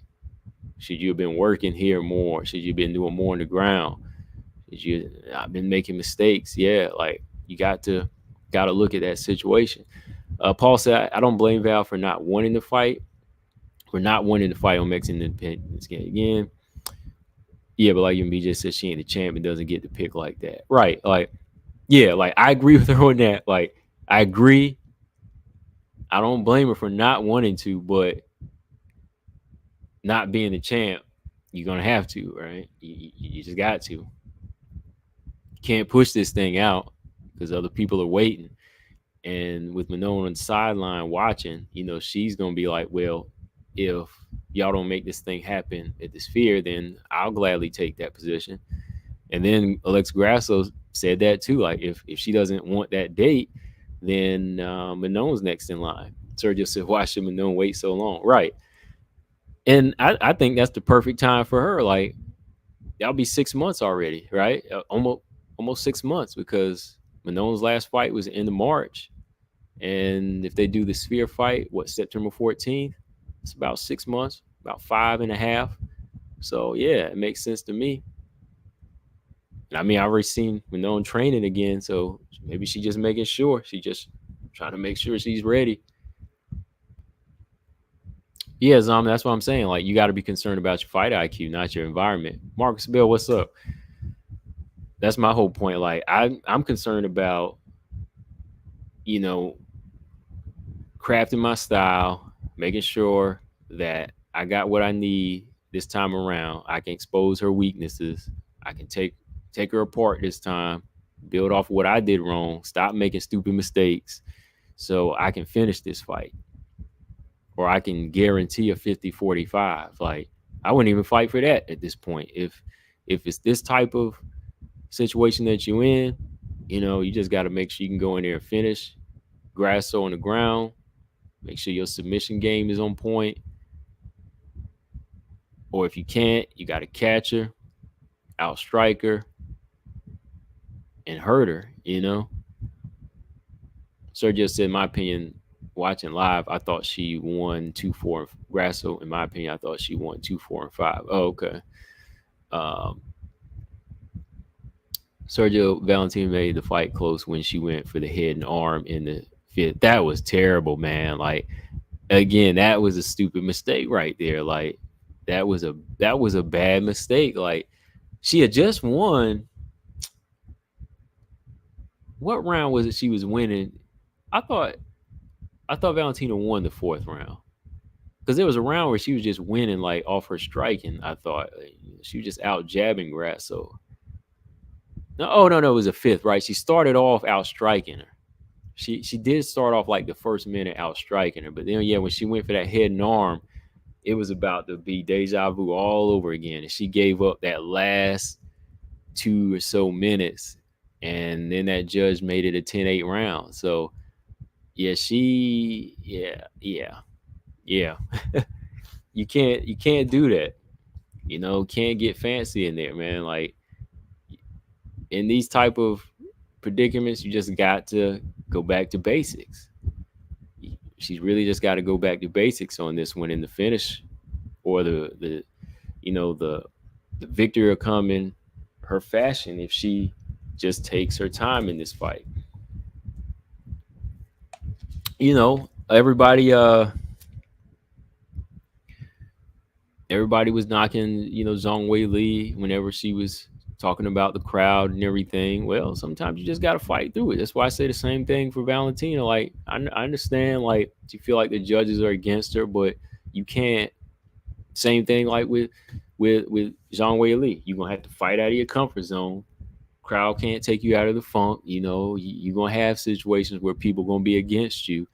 should you have been working here more? Should you have been doing more on the ground? Should you I've been making mistakes? Yeah, like you got to look at that situation. Paul said, I don't blame Val for not wanting to fight. For not wanting to fight on Mexican Independence again. Yeah, but like BJ said, she ain't the champ and doesn't get to pick like that. Right. Like, yeah, like I agree with her on that. Like, I agree. I don't blame her for not wanting to, but not being the champ, you're gonna have to, right? You just got to. You can't push this thing out because other people are waiting. And with Manon on the sideline watching, she's gonna be like, well, if y'all don't make this thing happen at the Sphere, then I'll gladly take that position. And then Alex Grasso said that too. Like, if she doesn't want that date, then Manon's next in line. Sergio said, why should Manon wait so long? Right. And I think that's the perfect time for her. Like, that'll be 6 months already, right? Almost 6 months, because Manon's last fight was in March. And if they do the Sphere fight, September 14th, it's about 6 months, about 5.5. So yeah, it makes sense to me. I mean, I already seen Manon training again, so maybe she just making sure. She just trying to make sure she's ready. Yeah, Zom, that's what I'm saying. Like, you got to be concerned about your fight IQ, not your environment. Marcus Bell, what's up? That's my whole point. Like, I'm concerned about, crafting my style, making sure that I got what I need this time around. I can expose her weaknesses. I can take her apart this time, build off what I did wrong, stop making stupid mistakes, so I can finish this fight. Or I can guarantee a 50-45. Like, I wouldn't even fight for that at this point. If it's this type of situation that you're in, you just got to make sure you can go in there and finish. Grasso on the ground. Make sure your submission game is on point. Or if you can't, you got to catch her, outstrike her, and hurt her, Sergio said, in my opinion, watching live, I thought she won 2-4. Grasso, in my opinion, I thought she won 2-4 and 5. Oh, okay. Sergio Valentin made the fight close when she went for the head and arm in the fifth. That was terrible, man. Like, again, that was a stupid mistake right there. Like, that was a bad mistake. Like, she had just won. What round was it she was winning? I thought Valentina won the fourth round, because there was a round where she was just winning, like, off her striking. I thought she was just out jabbing Grasso. No, it was a fifth, right? She started off out striking her. She did start off like the first minute out striking her, but then when she went for that head and arm, it was about to be deja vu all over again. And she gave up that last 2 or so minutes, and then that judge made it a 10-8 round. So yeah, yeah. you can't do that. Can't get fancy in there, man. Like, in these type of predicaments, you just got to go back to basics. She's really just got to go back to basics on this one, in the finish, or the victory will come in her fashion if she just takes her time in this fight. Everybody was knocking, Zhang Wei Li whenever she was talking about the crowd and everything. Well, sometimes you just got to fight through it. That's why I say the same thing for Valentina. Like, I understand, like, you feel like the judges are against her, but you can't. Same thing like with Zhang Wei Li. You're going to have to fight out of your comfort zone. Crowd can't take you out of the funk. You're going to have situations where people are going to be against you,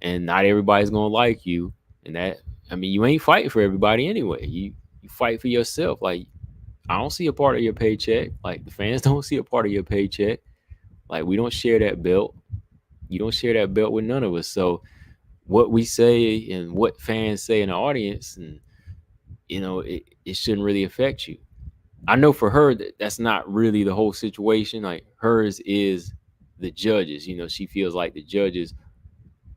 and not everybody's going to like you. And that, I mean, you ain't fighting for everybody anyway. You fight for yourself. Like, I don't see a part of your paycheck. Like, the fans don't see a part of your paycheck. Like, we don't share that belt. You don't share that belt with none of us. So what we say and what fans say in the audience, and it shouldn't really affect you. I know for her that's not really the whole situation. Like hers is the judges. You know, she feels like the judges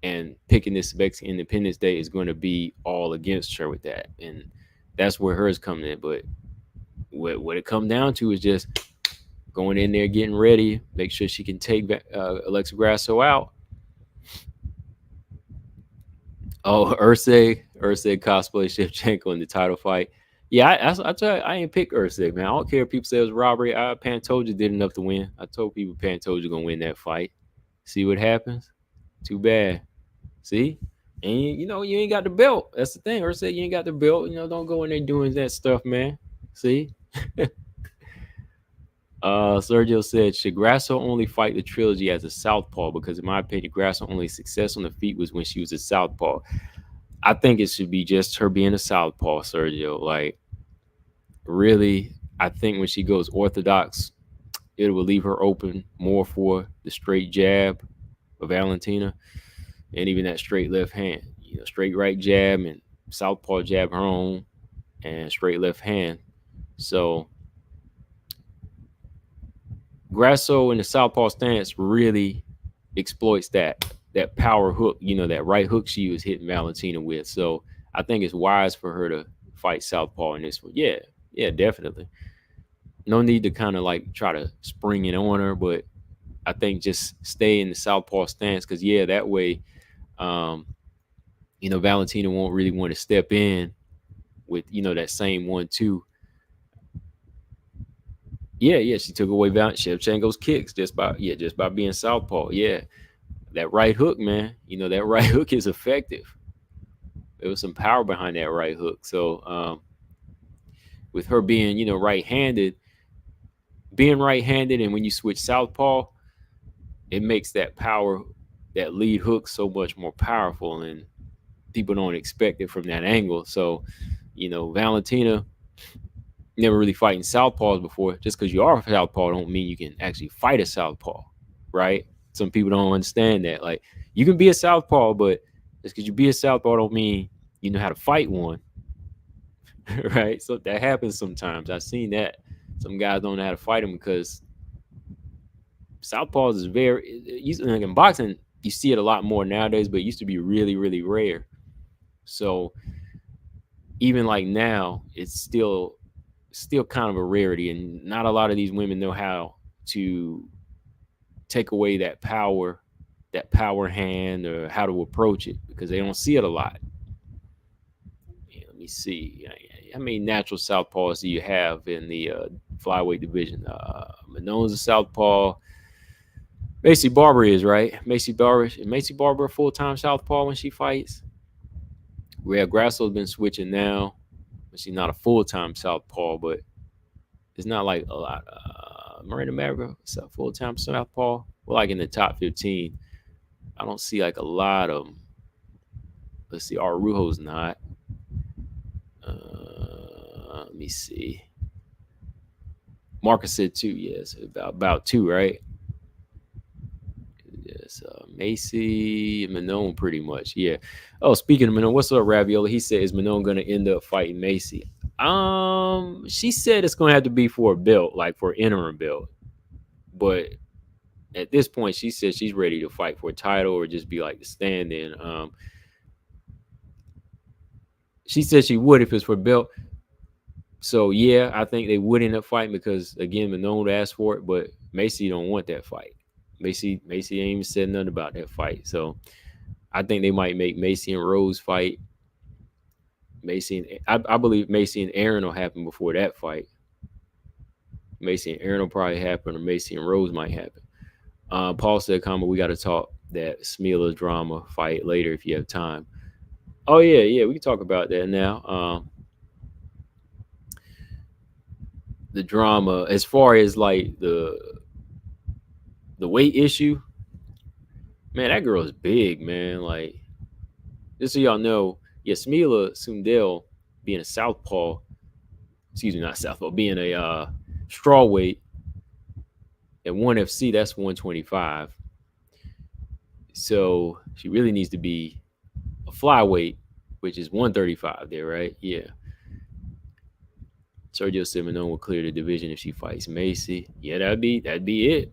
and picking this Mexican Independence Day is going to be all against her with that, and that's where hers coming in. But what it come down to is just going in there, getting ready, make sure she can take Alexa Grasso out. Oh, Ursay cosplay Shevchenko in the title fight. Yeah, I tell you, I ain't pick Ursay, man. I don't care if people say it was robbery. Pantoja did enough to win. I told people Pantoja gonna win that fight. See what happens? Too bad. See? And you ain't got the belt. That's the thing. Ursay, you ain't got the belt. Don't go in there doing that stuff, man. See? Sergio said, should Grasso only fight the trilogy as a southpaw? Because in my opinion, Grasso only success on the feet was when she was a southpaw. I think it should be just her being a southpaw, Sergio. Like, really, I think when she goes orthodox, it will leave her open more for the straight jab of Valentina and even that straight left hand. Straight right jab and southpaw jab her own and straight left hand. So Grasso in the southpaw stance really exploits that power hook, that right hook she was hitting Valentina with. So I think it's wise for her to fight southpaw in this one. Yeah, definitely. No need to kind of like try to spring it on her, but I think just stay in the southpaw stance because that way, Valentina won't really want to step in with that same 1-2. Yeah, she took away Shevchenko's kicks just by being southpaw. Yeah, that right hook, man. That right hook is effective. There was some power behind that right hook. So with her being, right-handed, and when you switch southpaw, it makes that power, that lead hook, so much more powerful, and people don't expect it from that angle. So, Valentina never really fighting southpaws before. Just because you are a southpaw don't mean you can actually fight a southpaw, right? Some people don't understand that. Like, you can be a southpaw, but just because you be a southpaw don't mean you know how to fight one, right? So that happens sometimes. I've seen that. Some guys don't know how to fight them because southpaws is very, like in boxing, you see it a lot more nowadays, but it used to be really, really rare. So even like now, it's still kind of a rarity, and not a lot of these women know how to take away that power hand, or how to approach it, because they don't see it a lot. Let me see. How many natural southpaws do you have in the flyweight division? Manone's a southpaw. Macy Barber is, right? Macy Barber a full-time southpaw when she fights? Where Grasso's been switching now, but she's not a full-time southpaw, but it's not like a lot. Miranda Maverick, full-time southpaw. We're like in the top 15. I don't see like a lot of them. Let's see. Arujo's not. Let me see. Marcus said 2. Yes, about 2, right? Yes, Macy, Manone, pretty much. Yeah. Oh, speaking of Manone, what's up, Ravioli? He said, is Manone going to end up fighting Macy? She said it's going to have to be for a belt, like for an interim belt. But at this point, she said she's ready to fight for a title or just be like the stand-in. She said she would if it's for a belt. So yeah, I think they would end up fighting because again, Manone asked for it, but Macy don't want that fight. Macy ain't even said nothing about that fight. So I think they might make Macy and Rose fight. I believe Macy and Aaron will happen before that fight. Macy and Aaron will probably happen, or Macy and Rose might happen. Paul said, "Comma, we got to talk that Smila drama fight later if you have time." Oh yeah, we can talk about that now. The drama, as far as like the weight issue, man, that girl is big, man. Like, just so y'all know, yeah, Smila Sundell being a southpaw, not southpaw, being a straw weight at 1FC, that's 125. So she really needs to be a flyweight, which is 135 there, right? Yeah. Sergio Simeone will clear the division if she fights Macy. Yeah, that'd be it.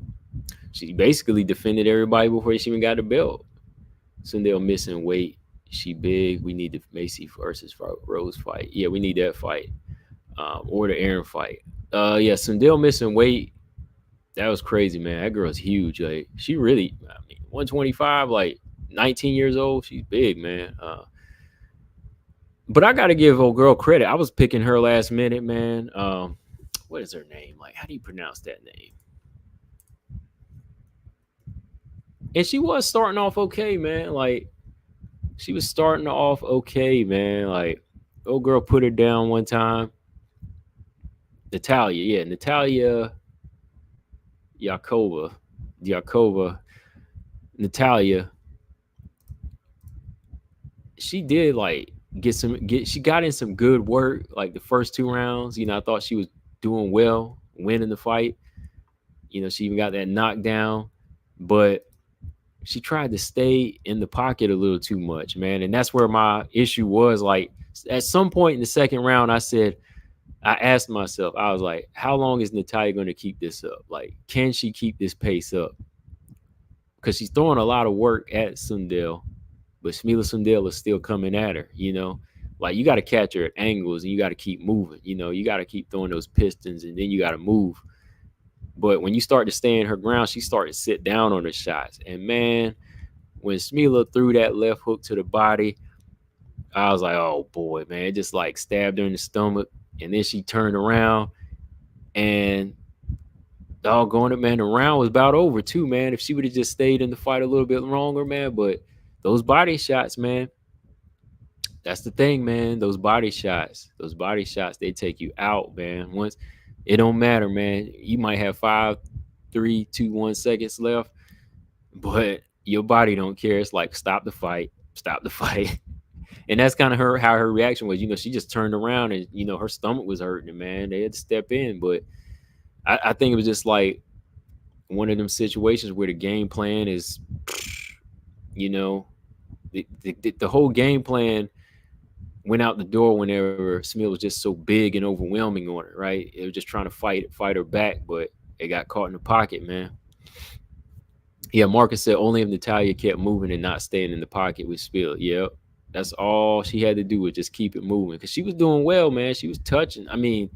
She basically defended everybody before she even got the belt. Sundell missing weight. She big. We need the Macy versus Rose fight. Yeah, we need that fight. Or the Aaron fight. Yeah, Sundell missing weight. That was crazy, man. That girl's huge. Like, she really, 125, like 19 years old. She's big, man. But I got to give old girl credit. I was picking her last minute, man. What is her name? Like, how do you pronounce that name? And she was starting off okay, man. Like, she was starting off okay, man. Like, old girl put her down one time. Natalia Natalia. She did like she got in some good work like the first 2 rounds. I thought she was doing well, winning the fight. She even got that knockdown, but she tried to stay in the pocket a little too much, man. And that's where my issue was. Like, at some point in the second round, I asked myself, I was like, how long is Natalia going to keep this up? Like, can she keep this pace up? Because she's throwing a lot of work at Sundell, but Smiela Sundell is still coming at her, Like, you got to catch her at angles and you got to keep moving, You got to keep throwing those pistons and then you got to move. But when you start to stay in her ground, she started to sit down on her shots. And, man, when Smiela threw that left hook to the body, I was like, oh, boy, man. It just, like, stabbed her in the stomach. And then she turned around and doggone it, man, the round was about over, too, man. If she would have just stayed in the fight a little bit longer, man. But those body shots, man, that's the thing, man. Those body shots, they take you out, man. Once it don't matter, man. You might have 5, 3, 2, 1 seconds left, but your body don't care. It's like, stop the fight. And that's kind of how her reaction was. She just turned around and, her stomach was hurting, man. They had to step in. But I think it was just like one of them situations where the game plan is, the whole game plan went out the door whenever Smiela was just so big and overwhelming on her, right? It was just trying to fight her back, but it got caught in the pocket, man. Yeah, Marcus said only if Natalia kept moving and not staying in the pocket with Smiela. Yep. That's all she had to do was just keep it moving because she was doing well, man. She was touching. I mean,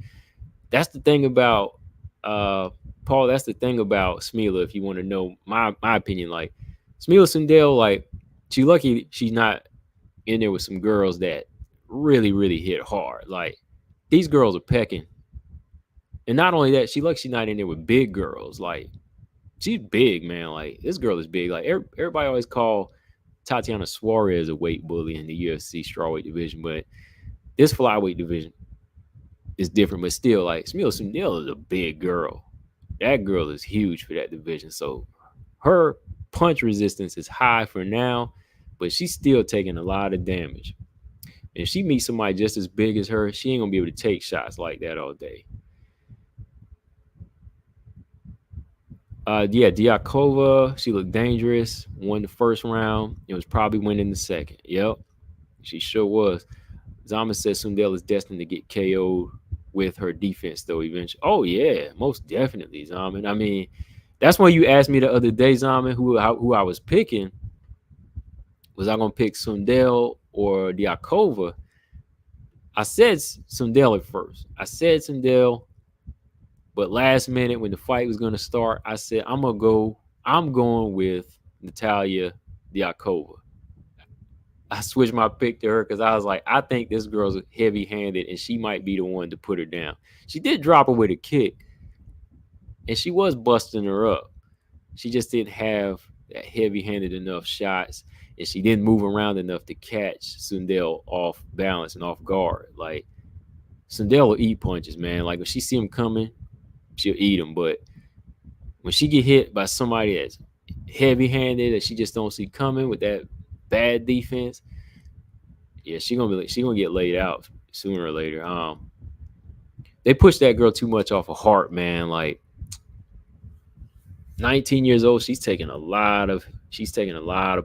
that's the thing about Paul. That's the thing about Smiela. If you want to know my opinion, like Smiela Sundell, like she lucky she's not in there with some girls that really, really hit hard. Like, these girls are pecking. And not only that, she lucky she's not in there with big girls. Like, she's big, man. Like, this girl is big. Like, everybody always call Tatiana Suarez a weight bully in the UFC strawweight division, but this flyweight division is different. But still, like, Smiela Sundell is a big girl. That girl is huge for that division. So her punch resistance is high for now, but she's still taking a lot of damage. And if she meets somebody just as big as her, she ain't gonna be able to take shots like that all day. Diakova, she looked dangerous. Won the first round. It was probably winning the second. Yep, she sure was. Zaman said Sundell is destined to get KO'd with her defense, though, eventually. Oh, yeah, most definitely, Zaman. I mean, that's why you asked me the other day, Zaman, who I was picking. Was I going to pick Sundell or Diakova? I said Sundell at first. But last minute when the fight was going to start, I said, I'm going with Natalia Diakova. I switched my pick to her because I was like, I think this girl's heavy-handed and she might be the one to put her down. She did drop her with a kick, and she was busting her up. She just didn't have that heavy-handed enough shots, and she didn't move around enough to catch Sundell off balance and off guard. Like, Sundell will eat punches, man. Like, if she see him coming, she'll eat them. But when she get hit by somebody that's heavy-handed that she just don't see coming with that bad defense, yeah, she gonna get laid out sooner or later. They pushed that girl too much off of heart, man. Like, 19 years old, she's taking a lot of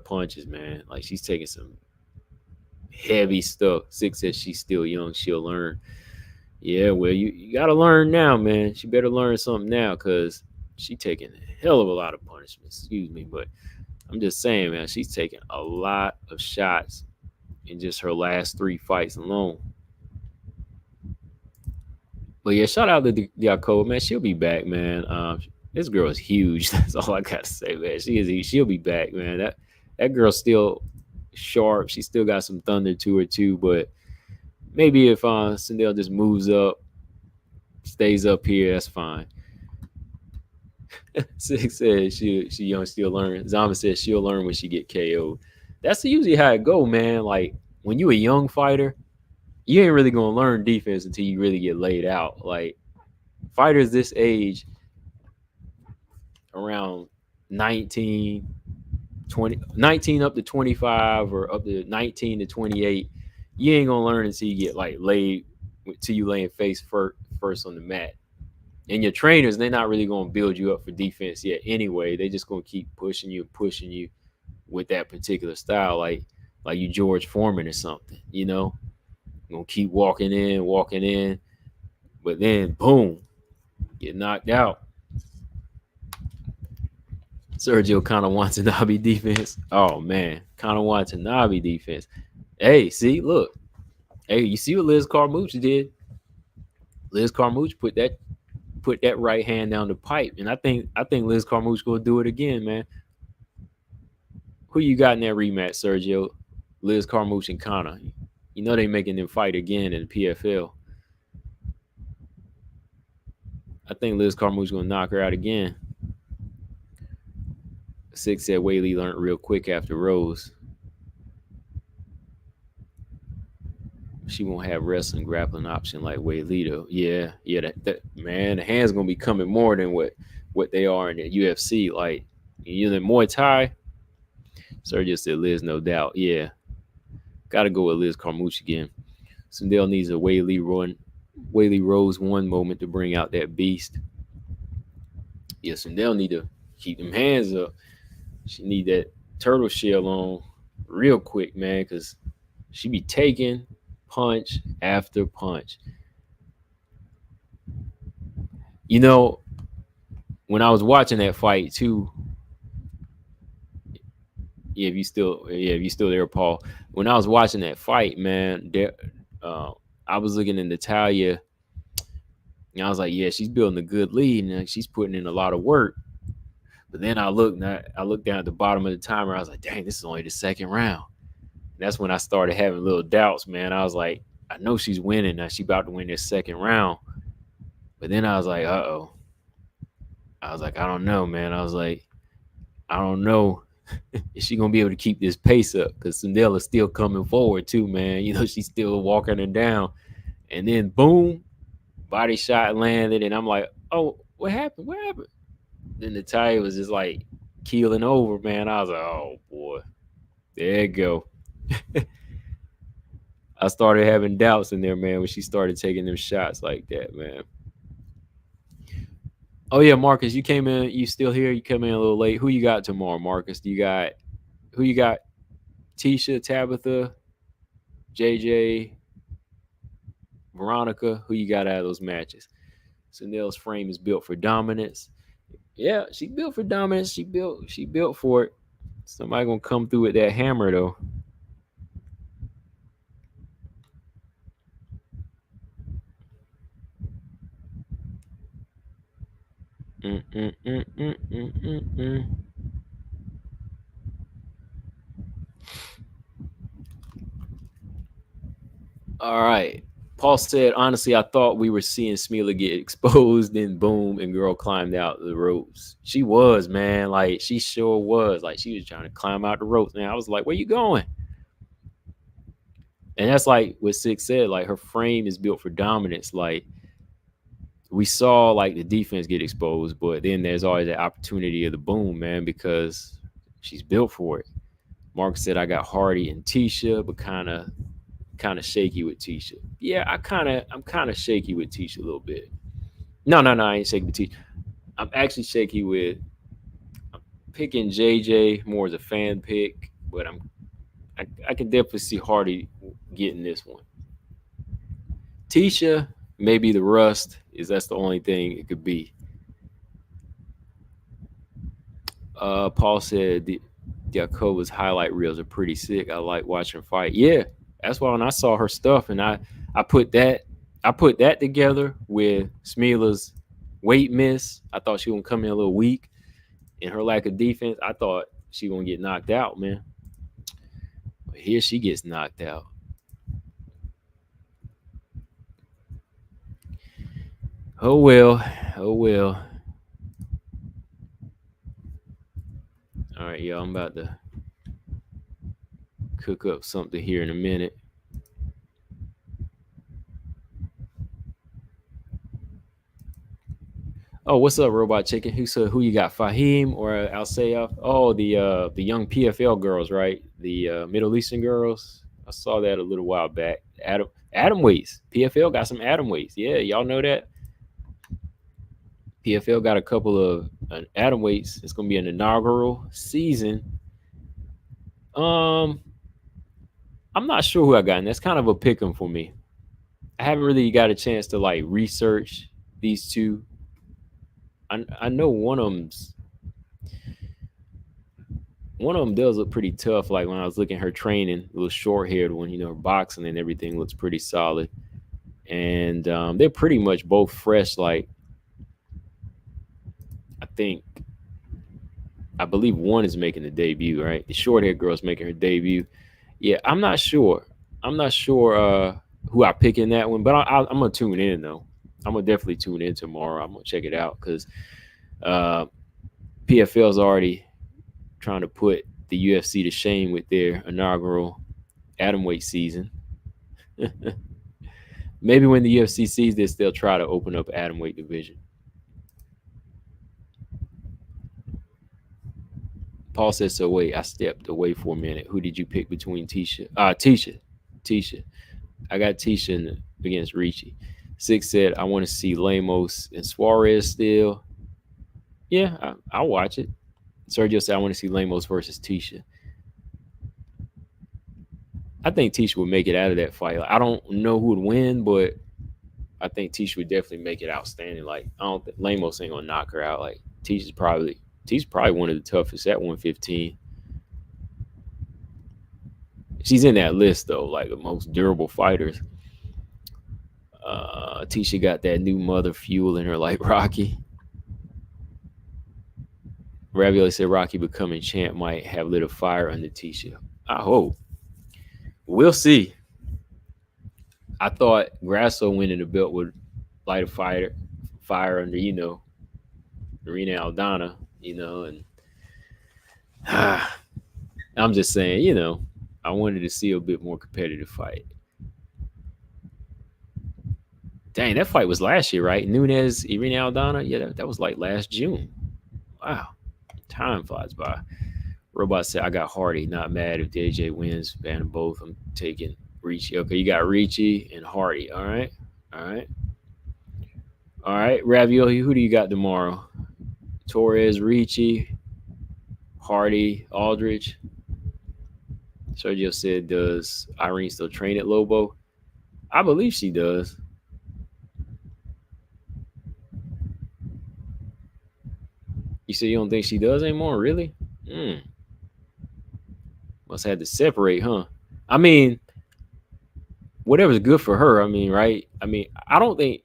punches, man. Like, she's taking some heavy stuff. Six says she's still young, she'll learn. Yeah, well, you got to learn now, man. She better learn something now because she taking a hell of a lot of punishments. Excuse me, but I'm just saying, man, she's taking a lot of shots in just her last 3 fights alone. But yeah, shout out to Diaco, man. She'll be back, man. This girl is huge. That's all I gotta say, man. She is. She'll be back, man. That girl's still sharp. She still got some thunder to her too. But maybe if Sindel just moves up, stays up here, that's fine. Six says she young still learn. Zama says she'll learn when she get KO'd. That's usually how it go, man. Like when you a young fighter, you ain't really gonna learn defense until you really get laid out. Like fighters this age, around 19, 20, 19 up to 25 or up to 19 to 28, you ain't gonna learn until you get like laid, till you laying face first on the mat. And your trainers, they're not really gonna build you up for defense yet anyway. They just gonna keep pushing you with that particular style, like you George Foreman or something, you know. Gonna keep walking in, but then boom, get knocked out. Sergio kind of wants Watanabe defense. Oh man, kind of Watanabe defense. Hey, see, look. Hey, you see what Liz Carmouche did? Liz Carmouche put that right hand down the pipe, and I think Liz Carmouche gonna do it again, man. Who you got in that rematch, Sergio? Liz Carmouche and Connor. You know they making them fight again in the PFL. I think Liz Carmouche gonna knock her out again. Six said Whaley learned real quick after Rose. She won't have wrestling grappling option like Whaley though. Yeah, that man, the hands gonna be coming more than what they are in the UFC. Like you know, Muay Thai. Sergio said Liz, no doubt. Yeah, gotta go with Liz Carmouche again. Sindel needs a Whaley Rose one moment to bring out that beast. Yeah, Sindel need to keep them hands up. She need that turtle shell on real quick, man, because she be taking punch after punch. You know, when I was watching that fight too, if you still there, Paul. When I was watching that fight, man, I was looking at Natalia, and I was like, yeah, she's building a good lead, and she's putting in a lot of work. But then I looked down at the bottom of the timer. I was like, dang, this is only the second round. And that's when I started having little doubts, man. I was like, I know she's winning. Now she's about to win this second round. But then I was like, uh-oh. I was like, I don't know, man. I was like, I don't know. Is she going to be able to keep this pace up? Because Sindel is still coming forward, too, man. You know, she's still walking her down. And then, boom, body shot landed. And I'm like, oh, what happened? What happened? Then Natalia was just like keeling over, man. I was like, oh boy, there you go. I started having doubts in there, man, when she started taking them shots like that, man. Oh yeah, Marcus, you came in. You still here? You come in a little late. Who you got tomorrow, Marcus? Who you got? Tisha, Tabitha, JJ, Veronica. Who you got out of those matches? Sunil's frame is built for dominance. Yeah, she built for dominance. She built for it. Somebody gonna come through with that hammer though. All right. Paul said, honestly, I thought we were seeing Smeela get exposed, then boom, and girl climbed out the ropes. She was, man. Like, she sure was. Like, she was trying to climb out the ropes, man. I was like, where you going? And that's like what Six said. Like, her frame is built for dominance. Like, we saw, like, the defense get exposed, but then there's always that opportunity of the boom, man, because she's built for it. Mark said, I got Hardy and Tisha, but kind of shaky with Tisha. Yeah, I'm kind of shaky with Tisha a little bit. No, I ain't shaky with Tisha. I'm actually shaky with. I'm picking JJ more as a fan pick, but I can definitely see Hardy getting this one. Tisha, Maybe the rust that's the only thing it could be. Paul said the Diakova's highlight reels are pretty sick. I like watching her fight. Yeah, that's why when I saw her stuff and I put that together with Smila's weight miss. I thought she was gonna come in a little weak and her lack of defense. I thought she gonna get knocked out, man. But here she gets knocked out. Oh well. Oh well. All right, y'all. I'm about to cook up something here in a minute. Oh, what's up, Robot Chicken? Who said who you got, Fahim or Alsea? Oh, the young PFL girls, right? The Middle Eastern girls. I saw that a little while back. Adam weights. PFL got some Adam weights. Yeah, y'all know that. PFL got a couple of Adam weights. It's gonna be an inaugural season. I'm not sure who I got, and that's kind of a pick 'em for me. I haven't really got a chance to like research these two. I know one of them does look pretty tough. Like when I was looking at her training, a little short haired one, her boxing and everything looks pretty solid. And they're pretty much both fresh. Like I believe one is making the debut, right? The short haired girl's making her debut. Yeah, I'm not sure. Who I pick in that one, but I'm gonna tune in though. I'm gonna definitely tune in tomorrow. I'm gonna check it out because PFL's already trying to put the UFC to shame with their inaugural atomweight season. Maybe when the UFC sees this, they'll try to open up atomweight division. Paul says, so wait, I stepped away for a minute. Who did you pick between Tisha? Tisha. I got Tisha against Ricci. Six said, I want to see Lemos and Suarez still. Yeah, I'll watch it. Sergio said, I want to see Lemos versus Tisha. I think Tisha would make it out of that fight. Like, I don't know who would win, but I think Tisha would definitely make it outstanding. Like, I don't think Lemos ain't gonna knock her out. Like, Tisha's probably one of the toughest at 115. She's in that list though, like the most durable fighters. Tisha got that new mother fuel in her, like Rocky. Ravioli said Rocky becoming champ might have lit a fire under Tisha. I hope. We'll see. I thought Grasso winning the belt would light a fire under, Marina Aldana, and I'm just saying, I wanted to see a bit more competitive fight. Dang, that fight was last year, right? Nunes, Irina Aldana. Yeah, that was like last June. Wow. Time flies by. Robot said, I got Hardy. Not mad if DJ wins. Ban them both. I'm taking Ricci. Okay, you got Ricci and Hardy. All right. Ravioli, who do you got tomorrow? Torres, Ricci, Hardy, Aldrich. Sergio said, does Irene still train at Lobo? I believe she does. You said you don't think she does anymore? Really? Must have had to separate, huh? I mean, whatever's good for her. I mean, right? I mean, I don't think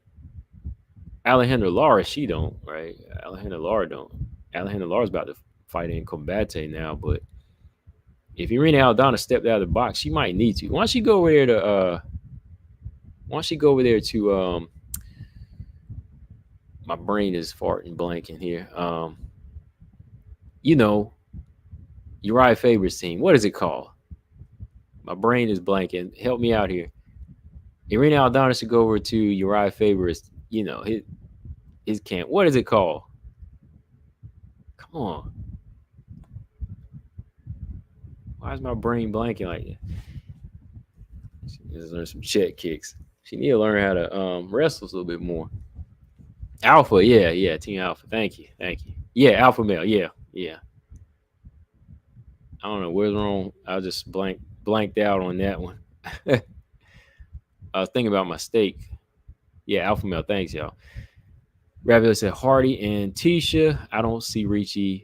Alejandra Lara, she don't, right? Alejandra Lara don't. Alejandra Lara's about to fight in Combate now, but if Irina Aldana stepped out of the box, she might need to. Why don't she go over there to my brain is farting blanking here. Uriah Faber's team. What is it called? My brain is blanking. Help me out here. Irina Aldana should go over to Uriah Faber's, his camp. What is it called? Come on. Why is my brain blanking like that? She needs to learn some check kicks. She need to learn how to wrestle a little bit more. Alpha, yeah, Team Alpha. Thank you. Yeah, Alpha male, yeah. I don't know where's wrong. I just blanked out on that one. I was thinking about my steak. Yeah, Alpha Male. Thanks, y'all. Ravioli said Hardy and Tisha. I don't see Ricci's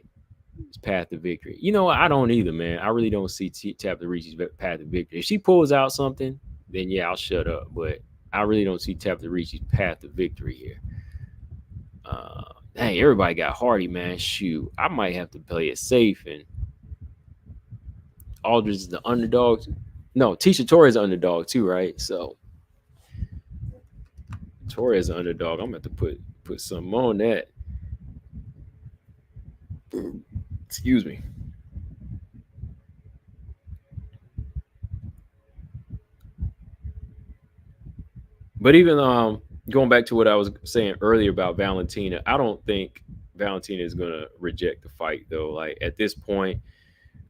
path to victory. You know what? I don't either, man. I really don't see Tabitha Ricci's path to victory. If she pulls out something, then yeah, I'll shut up. But I really don't see Tabitha Ricci's path to victory here. Dang, everybody got Hardy, man. Shoot, I might have to play it safe. And Aldrich is the underdog. No, Tisha Torres is the underdog too, right? So Torres is the underdog. I'm gonna have to put something on that. Excuse me. But even going back to what I was saying earlier about Valentina, I don't think Valentina is gonna reject the fight though. Like at this point,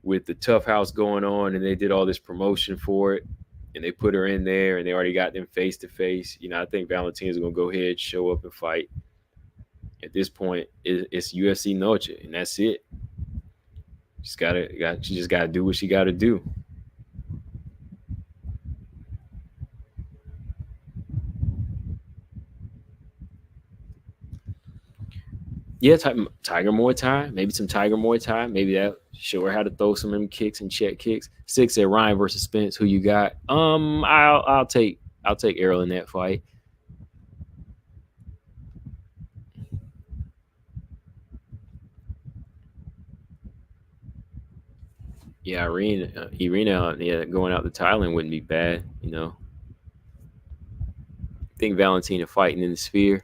with the tough house going on, and they did all this promotion for it, and they put her in there, and they already got them face to face. You know, I think Valentina's gonna go ahead, show up, and fight. At this point, it's UFC Noche, and that's it. She just gotta do what she gotta do. Yeah, Tiger Muay Thai, maybe some Tiger Muay Thai, maybe that show her how to throw some of them kicks and check kicks. Six said Ryan versus Spence. Who you got? I'll take Errol in that fight. Yeah, Irina, yeah, going out to Thailand wouldn't be bad. You know, I think Valentina fighting in the Sphere.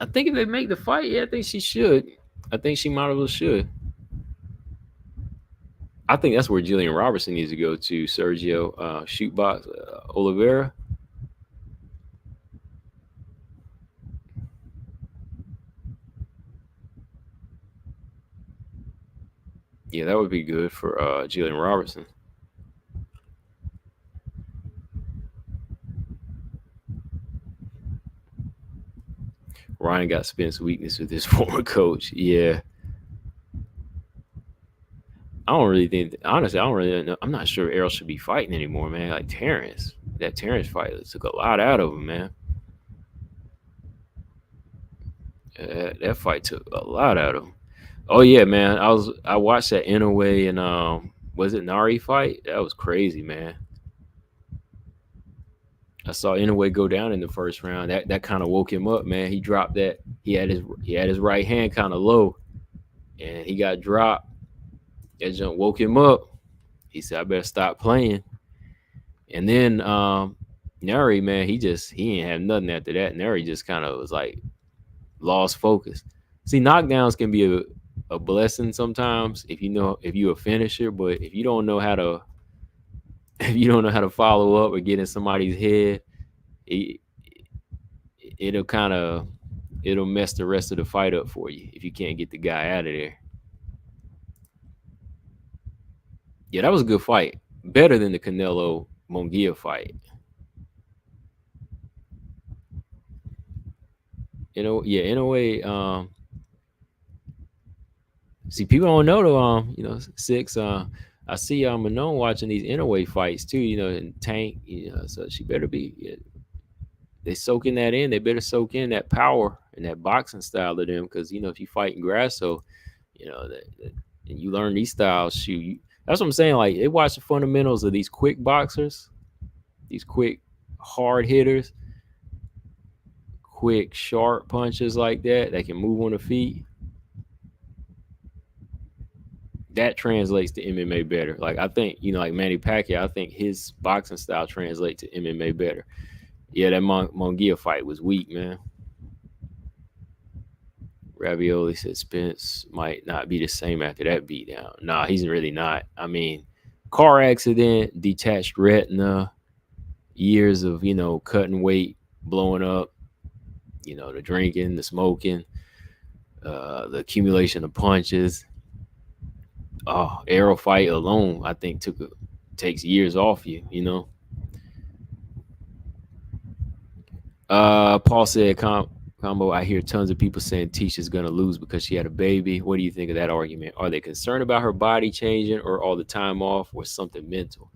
I think if they make the fight, yeah, I think she should. I think she might as well should. I think that's where Jillian Robertson needs to go to. Sergio Shootbox Oliveira. Yeah, that would be good for Jillian Robertson. Ryan got Spence weakness with his former coach. Yeah. I don't really think, honestly, I don't really know. I'm not sure Errol should be fighting anymore, man. Like Terrence, that Terrence fight took a lot out of him, man. That fight took a lot out of him. Oh yeah, man. I watched that Inoue and was it Nari fight? That was crazy, man. I saw Inoue go down in the first round. That kind of woke him up, man. He dropped that. He had his right hand kind of low, and he got dropped. That jump woke him up. He said, "I better stop playing." And then Nari, man, he ain't have nothing after that. Nari just kind of was like lost focus. See, knockdowns can be a blessing sometimes if you a finisher, but if you don't know how to if you don't know how to follow up or get in somebody's head, it, it'll kind of it'll mess the rest of the fight up for you if you can't get the guy out of there. Yeah, that was a good fight. Better than the Canelo Munguia fight. Yeah, in a way, see, people don't know though. Six. I see Manon watching these Inoue fights too. And Tank. So she better be. Yeah, they soaking that in. They better soak in that power and that boxing style of them, because if you fight in Grasso, and you learn these styles, that's what I'm saying. Like they watch the fundamentals of these quick boxers, these quick hard hitters, quick sharp punches like that can move on the feet. That translates to MMA better. Like I think, like Manny Pacquiao, I think his boxing style translates to MMA better. Yeah, that Munguia fight was weak, man. Ravioli said Spence might not be the same after that beatdown. Nah, he's really not. I mean, car accident, detached retina, years of, cutting weight, blowing up, the drinking, the smoking, the accumulation of punches. Oh, arrow fight alone, I think takes years off you. Paul said, combo, I hear tons of people saying Tisha's going to lose because she had a baby. What do you think of that argument? Are they concerned about her body changing or all the time off or something mental?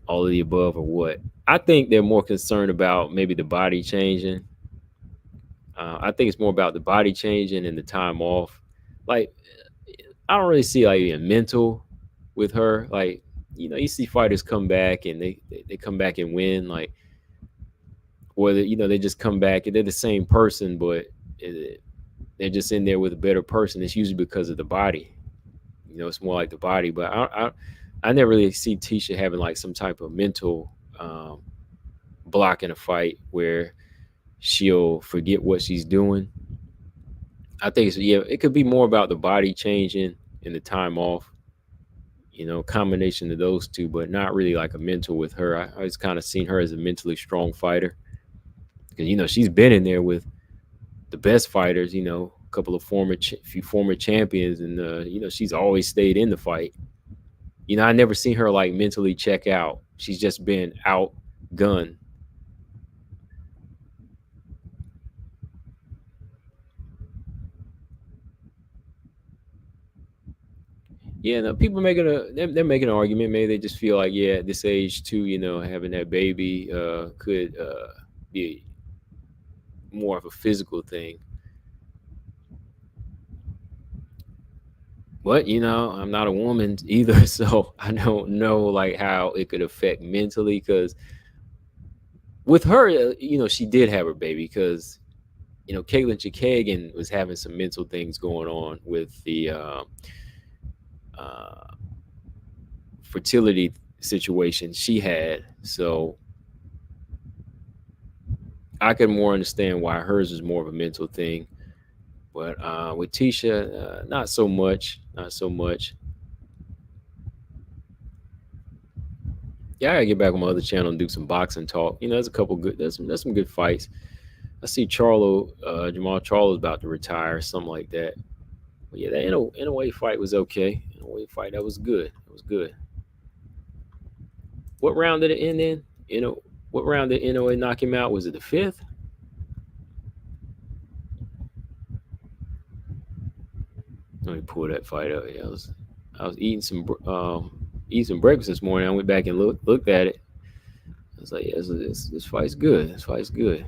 all of the above or what? I think they're more concerned about maybe the body changing. I think it's more about the body changing and the time off. Like, I don't really see like being mental with her. Like, you see fighters come back and they come back and win. Like, or they just come back and they're the same person, but they're just in there with a better person. It's usually because of the body. It's more like the body. But I never really see Tisha having like some type of mental block in a fight where she'll forget what she's doing. I think it could be more about the body changing and the time off. Combination of those two, but not really like a mental with her. I just kind of seen her as a mentally strong fighter because she's been in there with the best fighters. A couple of few former champions, and she's always stayed in the fight. I never seen her like mentally check out. She's just been outgunned. Yeah, no, people making they're making an argument. Maybe they just feel like, yeah, at this age too, having that baby could be more of a physical thing. But I'm not a woman either, so I don't know like how it could affect mentally. Because with her, she did have her baby because Caitlin Chikagan was having some mental things going on with the uh, fertility situation she had. So I can more understand why hers is more of a mental thing. But with Tisha, not so much. Not so much. Yeah, I gotta get back on my other channel and do some boxing talk. There's a couple good. There's some good fights. I see Jamal Charlo's about to retire, something like that. But yeah, that in a way fight was okay. In a way fight that was good. It was good. What round did it end in? What round did Inoue knock him out? Was it the fifth? Let me pull that fight up. Yeah, I was eating some breakfast this morning. I went back and looked at it. I was like, yeah, this fight's good. This fight's good.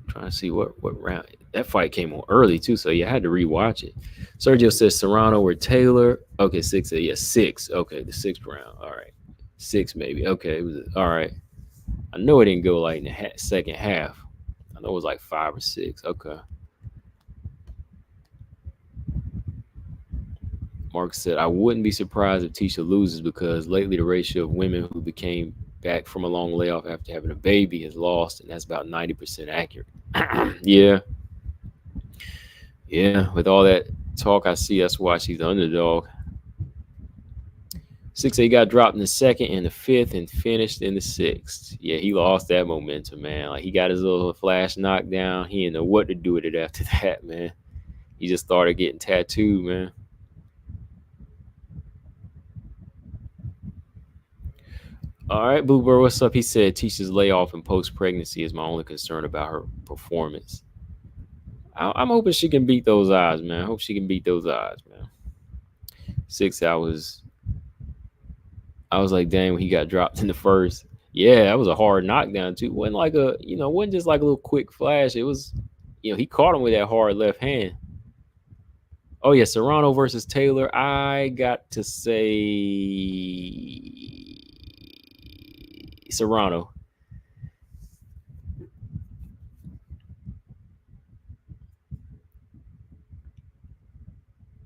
Trying to see what round that fight came on early too, so yeah, I had to rewatch it. Sergio says Serrano or Taylor. Okay, six. Yeah, six. Okay, the sixth round. All right, six maybe. Okay, it was all right. I know it didn't go like in the second half. I know it was like 5 or 6. Okay. Mark said, I wouldn't be surprised if Tisha loses because lately the ratio of women who became back from a long layoff after having a baby has lost, and that's about 90% accurate. Yeah. Yeah. With all that talk I see, that's why she's the underdog. 6A got dropped in the second and the fifth and finished in the sixth. Yeah, he lost that momentum, man. Like he got his little flash knockdown. He didn't know what to do with it after that, man. He just started getting tattooed, man. All right, Bluebird, what's up? He said Tisha's layoff and post pregnancy is my only concern about her performance. I'm hoping she can beat those odds, man. I hope she can beat those odds, man. 6 hours. I was like, dang, when he got dropped in the first. Yeah, that was a hard knockdown too. Wasn't like wasn't just like a little quick flash. It was, he caught him with that hard left hand. Oh yeah, Serrano versus Taylor. I got to say Serrano.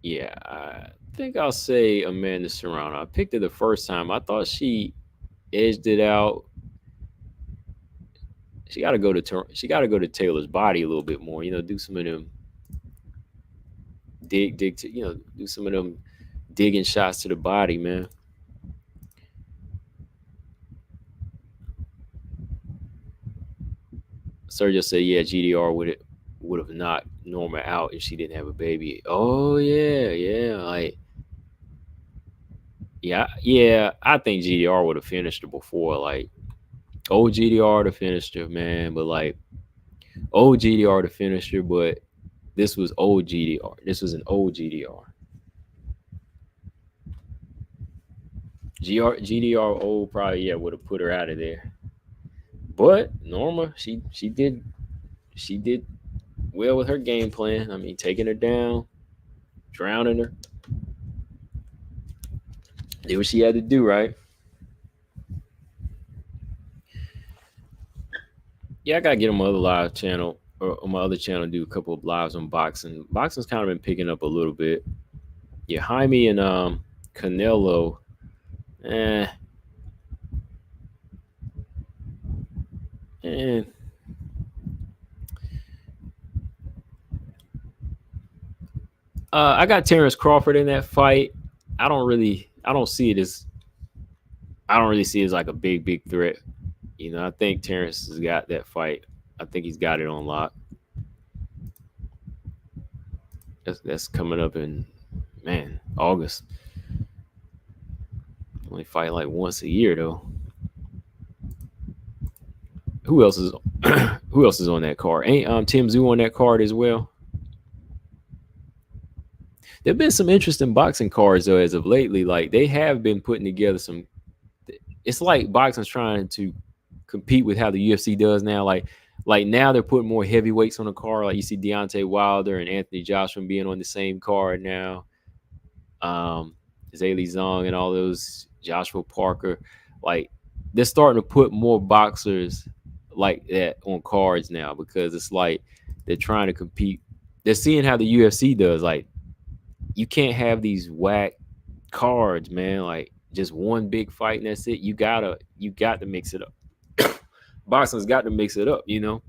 Yeah, I think I'll say Amanda Serrano. I picked it the first time. I thought she edged it out. She got to go to Taylor's body a little bit more. Do some of them dig to do some of them digging shots to the body, man. Sergio said, yeah, GDR would have knocked Norma out if she didn't have a baby. Oh yeah, like yeah. I think GDR would have finished her before. Like old GDR would have finished her, man. But like old GDR to finish her, but this was old GDR. This was an old GDR. GDRO probably would have put her out of there. But Norma, she did well with her game plan. I mean, taking her down, drowning her. Did what she had to do, right? Yeah, I gotta get on my other live channel or on my other channel do a couple of lives on boxing. Boxing's kind of been picking up a little bit. Yeah, Jaime and Canelo. Eh, eh. I got Terrence Crawford in that fight. I don't see it as, I don't really see it as like a big threat. You know, I think Terrence has got that fight. I think he's got it on lock. That's coming up in, man, August. Only fight like once a year though. Who else is who else is on that card? Ain't Tim Zoo on that card as well? There've been some interesting boxing cards though as of lately. Like they have been putting together some. It's like boxing's trying to compete with how the UFC does now. Like now they're putting more heavyweights on the card. Like you see Deontay Wilder and Anthony Joshua being on the same card now. Zaylee Zong and all those, Joshua Parker. Like they're starting to put more boxers like that on cards now because it's like they're trying to compete. They're seeing how the UFC does. Like you can't have these whack cards, man. Like just one big fight and that's it. You got to mix it up. Boxing's got to mix it up, you know.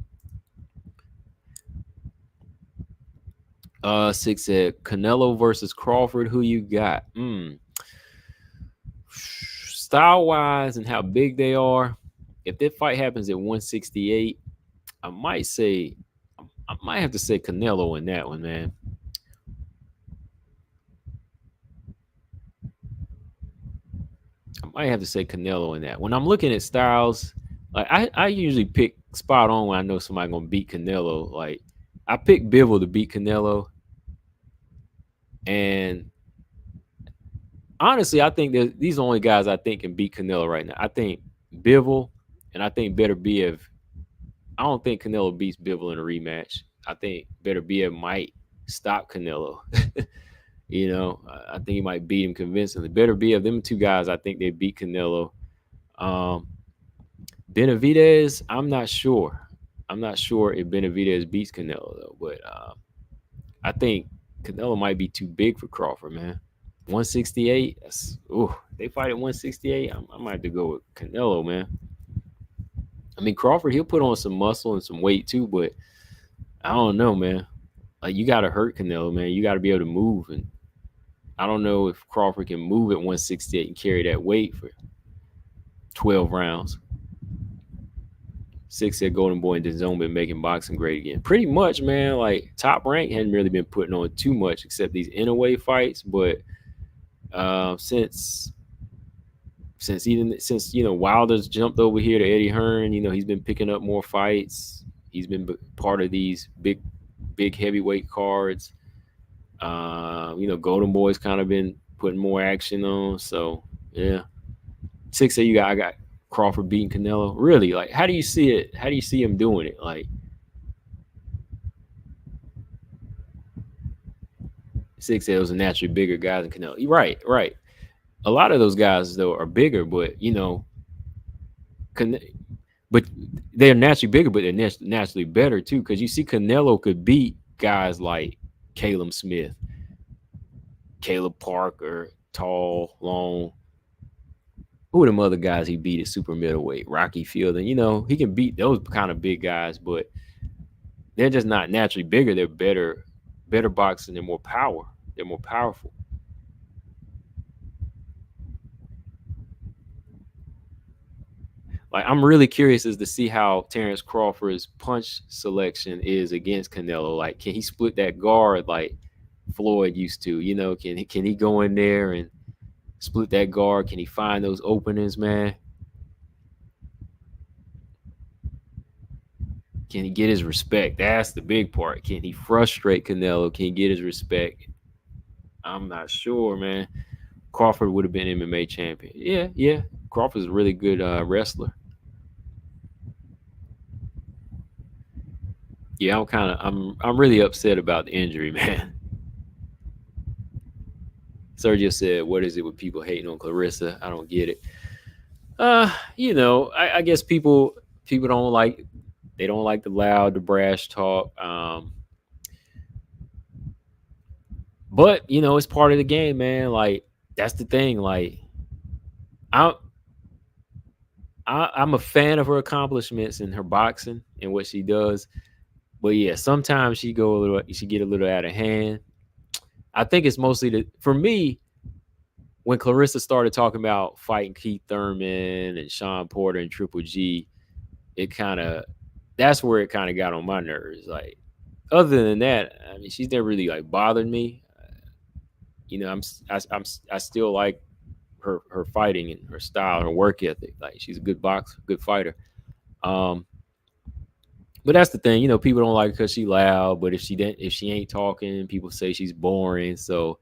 6 said Canelo versus Crawford. Who you got? Style wise and how big they are. If that fight happens at 168, I might have to say Canelo in that one, man. I might have to say Canelo in that. When I'm looking at styles, like I usually pick spot on when I know somebody gonna beat Canelo. Like I picked Bivol to beat Canelo, and honestly, I think that these are the only guys I think can beat Canelo right now. I think Bivol and I think Beterbiev. I don't think Canelo beats Bivol in a rematch. I think Beterbiev might stop Canelo. You know, I think he might beat him convincingly. Beterbiev, them two guys, I think they beat Canelo. Benavidez, I'm not sure. I'm not sure if Benavidez beats Canelo though, but I think Canelo might be too big for Crawford, man. 168. They fight at 168. I might have to go with Canelo, man. I mean, Crawford, he'll put on some muscle and some weight too, but I don't know, man. Like you got to hurt Canelo, man. You got to be able to move, and I don't know if Crawford can move at 168 and carry that weight for 12 rounds. 6 said Golden Boy and DAZN been making boxing great again. Pretty much, man. Like Top Rank hadn't really been putting on too much except these in-away fights, but since you know Wilder's jumped over here to Eddie Hearn, you know he's been picking up more fights. He's been part of these big heavyweight cards. You know Golden Boy's kind of been putting more action on. So yeah, 6 said I got Crawford beating Canelo. Really? Like, how do you see it? How do you see him doing it? Like, 6 said it was a naturally bigger guy than Canelo. Right. A lot of those guys though are bigger, but you know, but they're naturally bigger, but they're naturally better too. Because you see, Canelo could beat guys like Caleb Smith, Caleb Parker, tall, long. Who are them other guys he beat at super middleweight? Rocky Fielding. You know, he can beat those kind of big guys, but they're just not naturally bigger. They're better boxing. They're more power. They're more powerful. Like I'm really curious as to see how Terrence Crawford's punch selection is against Canelo. Like, can he split that guard like Floyd used to? You know, can he go in there and split that guard? Can he find those openings, man? Can he get his respect? That's the big part. Can he frustrate Canelo? Can he get his respect? I'm not sure, man. Crawford would have been MMA champion. Yeah. Crawford's a really good wrestler. Yeah, I'm really upset about the injury, man. Sergio said, "What is it with people hating on Clarissa? I don't get it." I guess people don't like the loud, the brash talk. But it's part of the game, man. Like that's the thing. Like I, I'm a fan of her accomplishments in her boxing and what she does. But yeah, sometimes she get a little out of hand. I think it's mostly for me when Clarissa started talking about fighting Keith Thurman and Sean Porter and Triple G. That's where it kind of got on my nerves. Like other than that, I mean, she's never really like bothered me. I still like her fighting and her style, her work ethic. Like she's a good boxer, good fighter. Um, but that's the thing, people don't like her because she loud. But if she ain't talking, people say she's boring. So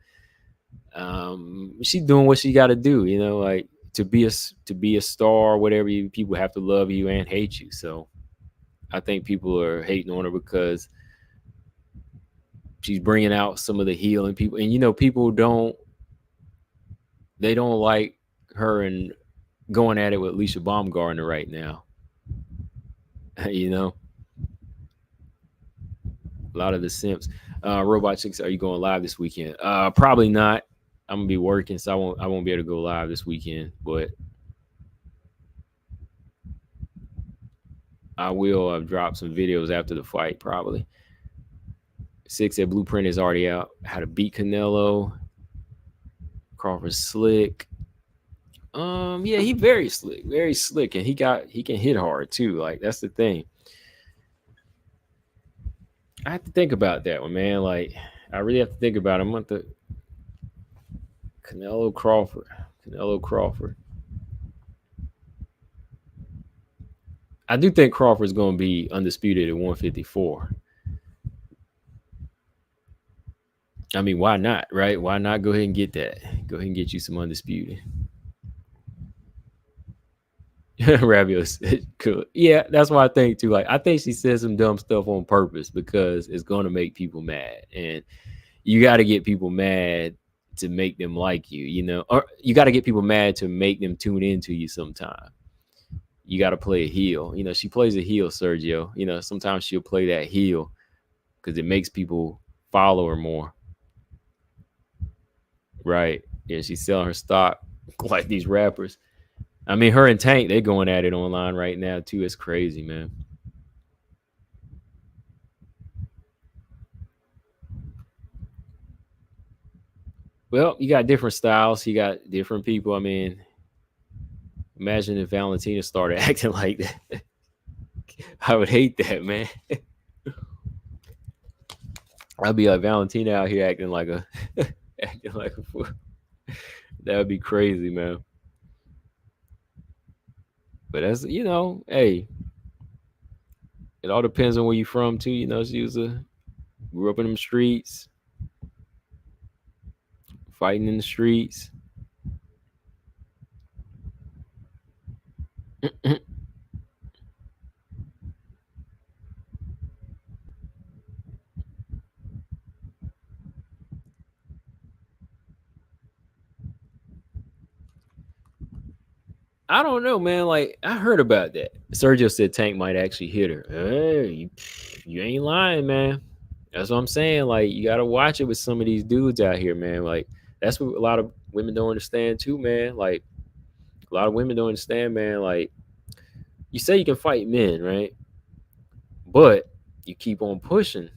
she's doing what she got to do. Like to be a star, whatever. People have to love you and hate you. So I think people are hating on her because she's bringing out some of the healing people, and people don't like her and going at it with Alicia Baumgartner right now. A lot of the simps. Robot Chicks, are you going live this weekend? Probably not. I'm gonna be working, so I won't be able to go live this weekend. But I will drop some videos after the fight, probably. 6 at Blueprint is already out. How to beat Canelo. Crawford slick. Yeah, he very slick, and he can hit hard too. Like that's the thing. I have to think about that one, man. Like I really have to think about it. I'm going to Canelo Crawford. I do think Crawford's going to be undisputed at 154. I mean, why not, right? Why not go ahead and get that? Go ahead and get you some undisputed. Rabio said, cool. Yeah, that's what I think too. Like, I think she says some dumb stuff on purpose because it's going to make people mad. And you got to get people mad to make them like you, or you got to get people mad to make them tune into you sometime. You got to play a heel. She plays a heel, Sergio. Sometimes she'll play that heel because it makes people follow her more. Right. Yeah, she's selling her stock like these rappers. I mean, her and Tank, they're going at it online right now, too. It's crazy, man. Well, you got different styles. You got different people. I mean, imagine if Valentina started acting like that. I would hate that, man. I'd be like Valentina out here acting like a fool. That would be crazy, man. But that's hey, it all depends on where you from too. She grew up in them streets, fighting in the streets. I don't know, man. Like I heard about that. Sergio said Tank might actually hit her. Hey, you ain't lying, man. That's what I'm saying. Like you gotta watch it with some of these dudes out here, man. Like that's what a lot of women don't understand too, man. Like a lot of women don't understand, man. Like you say you can fight men, right? But you keep on pushing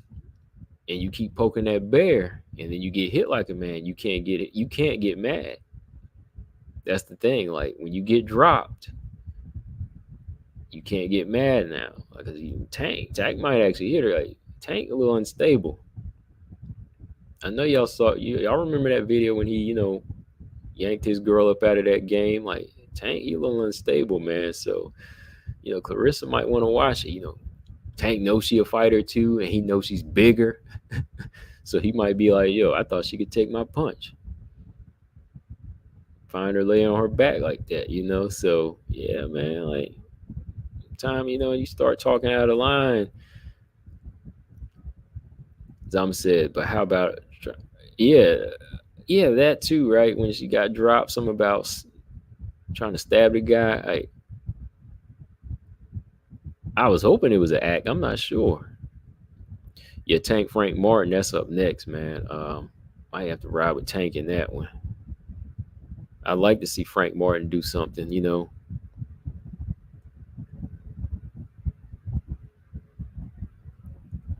and you keep poking that bear, and then you get hit like a man. You can't get it. You can't get mad. That's the thing. Like when you get dropped, you can't get mad now because Tank might actually hit her. Like Tank a little unstable. I know y'all remember that video when he yanked his girl up out of that game. Like Tank, he a little unstable, man. So Clarissa might want to watch it. Tank knows she a fighter too, and he knows she's bigger. So he might be like, yo, I thought she could take my punch. find her lay on her back like that, you know. So yeah, man, like time, you know, you start talking out of line. Zama said, but how about yeah, yeah, that too, right? When she got dropped, something about trying to stab the guy. I was hoping it was an act. I'm not sure. Yeah, Tank Frank Martin, that's up next, man. I have to ride with Tank in that one. I'd like to see Frank Martin do something, you know.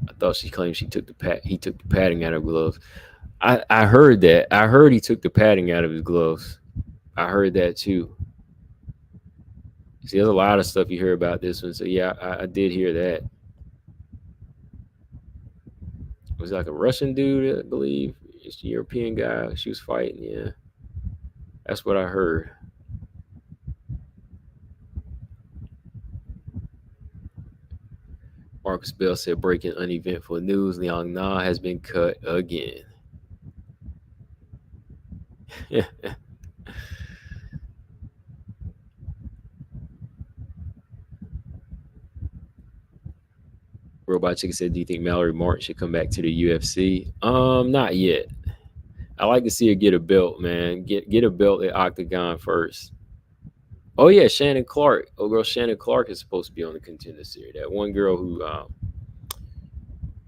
I thought she claimed she took he took the padding out of gloves. I heard that. I heard he took the padding out of his gloves. I heard that too. See, there's a lot of stuff you hear about this one. So yeah, I did hear that. It was like a Russian dude, I believe. It's a European guy. She was fighting. Yeah, that's what I heard. Marcus Bell said, breaking uneventful news. Liang Na has been cut again. Robot Chicken said, do you think Mallory Martin should come back to the UFC? Not yet. I like to see her get a belt, man. Get a belt at Octagon first. Oh yeah, Shannon Clark. Oh girl, Shannon Clark is supposed to be on the contender series. That one girl who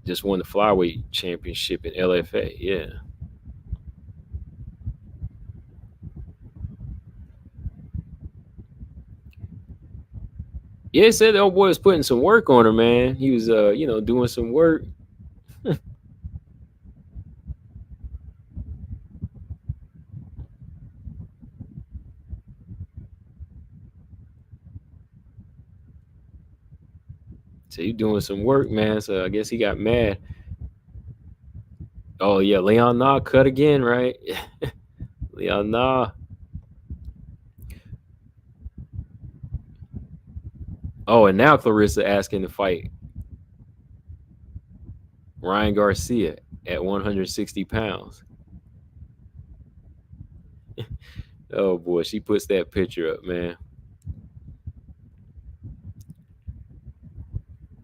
just won the flyweight championship in LFA. Yeah. Yeah, it said the old boy was putting some work on her, man. He was you know, doing some work. So he doing some work, man. So I guess he got mad. Oh yeah, Leon Na cut again, right? Leon Na. Oh, and now Clarissa asking to fight Ryan Garcia at 160 pounds. Oh boy, she puts that picture up, man.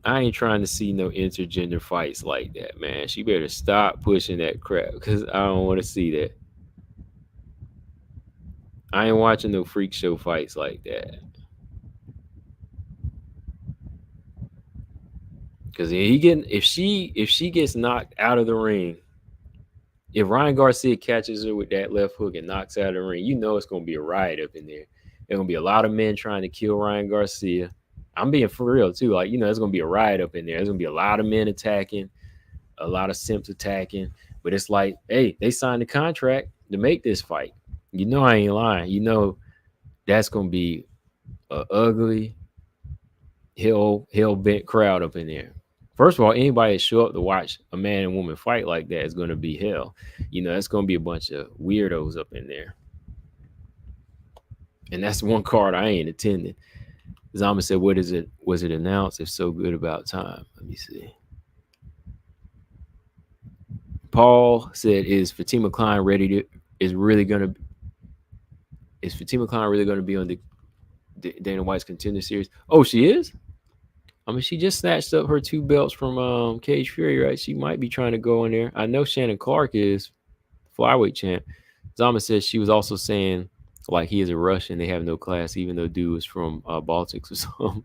I ain't trying to see no intergender fights like that, man. She better stop pushing that crap because I don't want to see that. I ain't watching no freak show fights like that. Because if she gets knocked out of the ring, if Ryan Garcia catches her with that left hook and knocks out of the ring, you know it's gonna be a riot up in there. There's gonna be a lot of men trying to kill Ryan Garcia. I'm being for real too. Like, you know, there's gonna be a riot up in there. There's gonna be a lot of men attacking, a lot of simps attacking. But it's like, hey, they signed the contract to make this fight. You know I ain't lying. You know that's gonna be a ugly, hell bent crowd up in there. First of all, anybody that show up to watch a man and woman fight like that is gonna be hell. You know, that's gonna be a bunch of weirdos up in there. And that's one card I ain't attending. Zama said, what is it? Was it announced? If so, good about time. Let me see. Paul said, is Fatima Klein ready to is Fatima Klein really gonna be on the Dana White's contender series? Oh, she is? I mean, she just snatched up her 2 belts from Cage Fury, right? She might be trying to go in there. I know Shannon Clark is flyweight champ. Zama says she was also saying like he is a Russian, they have no class, even though dude is from Baltics or something.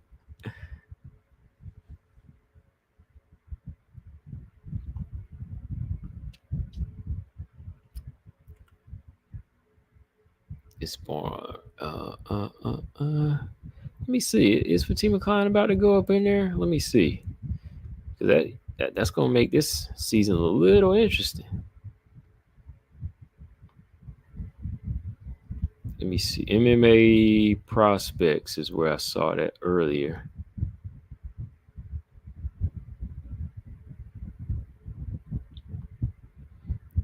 It's for let me see. Is Fatima Klein about to go up in there? Let me see. Because that's gonna make this season a little interesting. Let me see. MMA prospects is where I saw that earlier.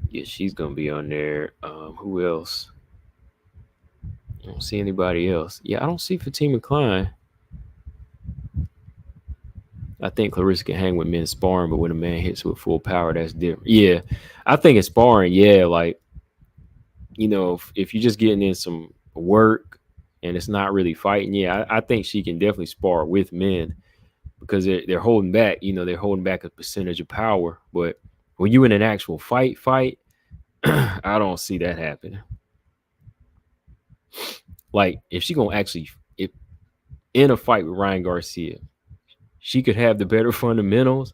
Yeah, she's gonna be on there. Who else? I don't see anybody else. Yeah, I don't see Fatima Klein. I think Clarissa can hang with men sparring, but when a man hits with full power, that's different. Yeah, I think it's sparring. Yeah, like you know, if you're just getting in some work and it's not really fighting, yeah, I think she can definitely spar with men because they're holding back. You know, they're holding back a percentage of power. But when you in an actual fight, I don't see that happening. Like if she gonna actually, if in a fight with Ryan Garcia, she could have the better fundamentals,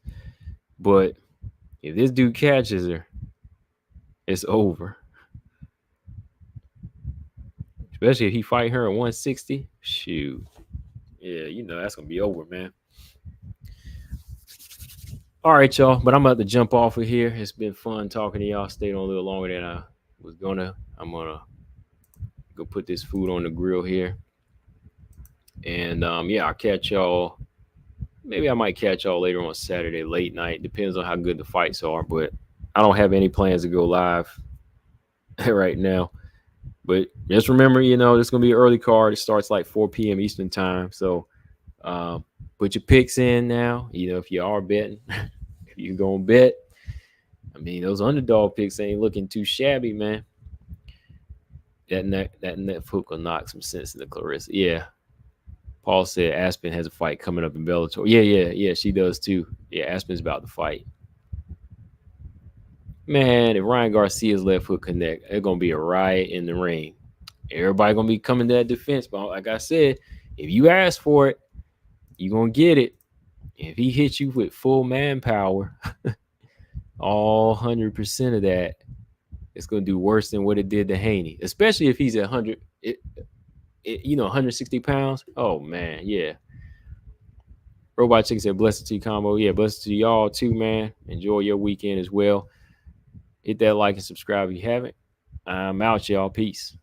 but if this dude catches her, it's over. Especially if he fight her at 160. Shoot. Yeah, you know that's gonna be over, man. All right, y'all. But I'm about to jump off of here. It's been fun talking to y'all. Stayed on a little longer than I was gonna. I'm gonna go put this food on the grill here. And yeah, I'll catch y'all. Maybe I might catch y'all later on Saturday, late night. Depends on how good the fights are. But I don't have any plans to go live right now. But just remember, you know, it's gonna be an early card. It starts like 4 p.m. Eastern time. So put your picks in now. You know, if you are betting, if you're gonna bet. I mean, those underdog picks ain't looking too shabby, man. That hook will knock some sense into Clarissa. Yeah. Paul said Aspen has a fight coming up in Bellator. Yeah, she does too. Yeah, Aspen's about to fight. Man, if Ryan Garcia's left hook connect, it's gonna be a riot in the ring. Everybody gonna be coming to that defense. But like I said, if you ask for it, you're gonna get it. If he hits you with full manpower, all 100% of that, it's gonna do worse than what it did to Haney. Especially if he's at 100, 160 pounds. Oh man, yeah. Robot Chicken said, blessed to you combo. Yeah, blessed to y'all too, man. Enjoy your weekend as well. Hit that like and subscribe if you haven't. I'm out, y'all. Peace.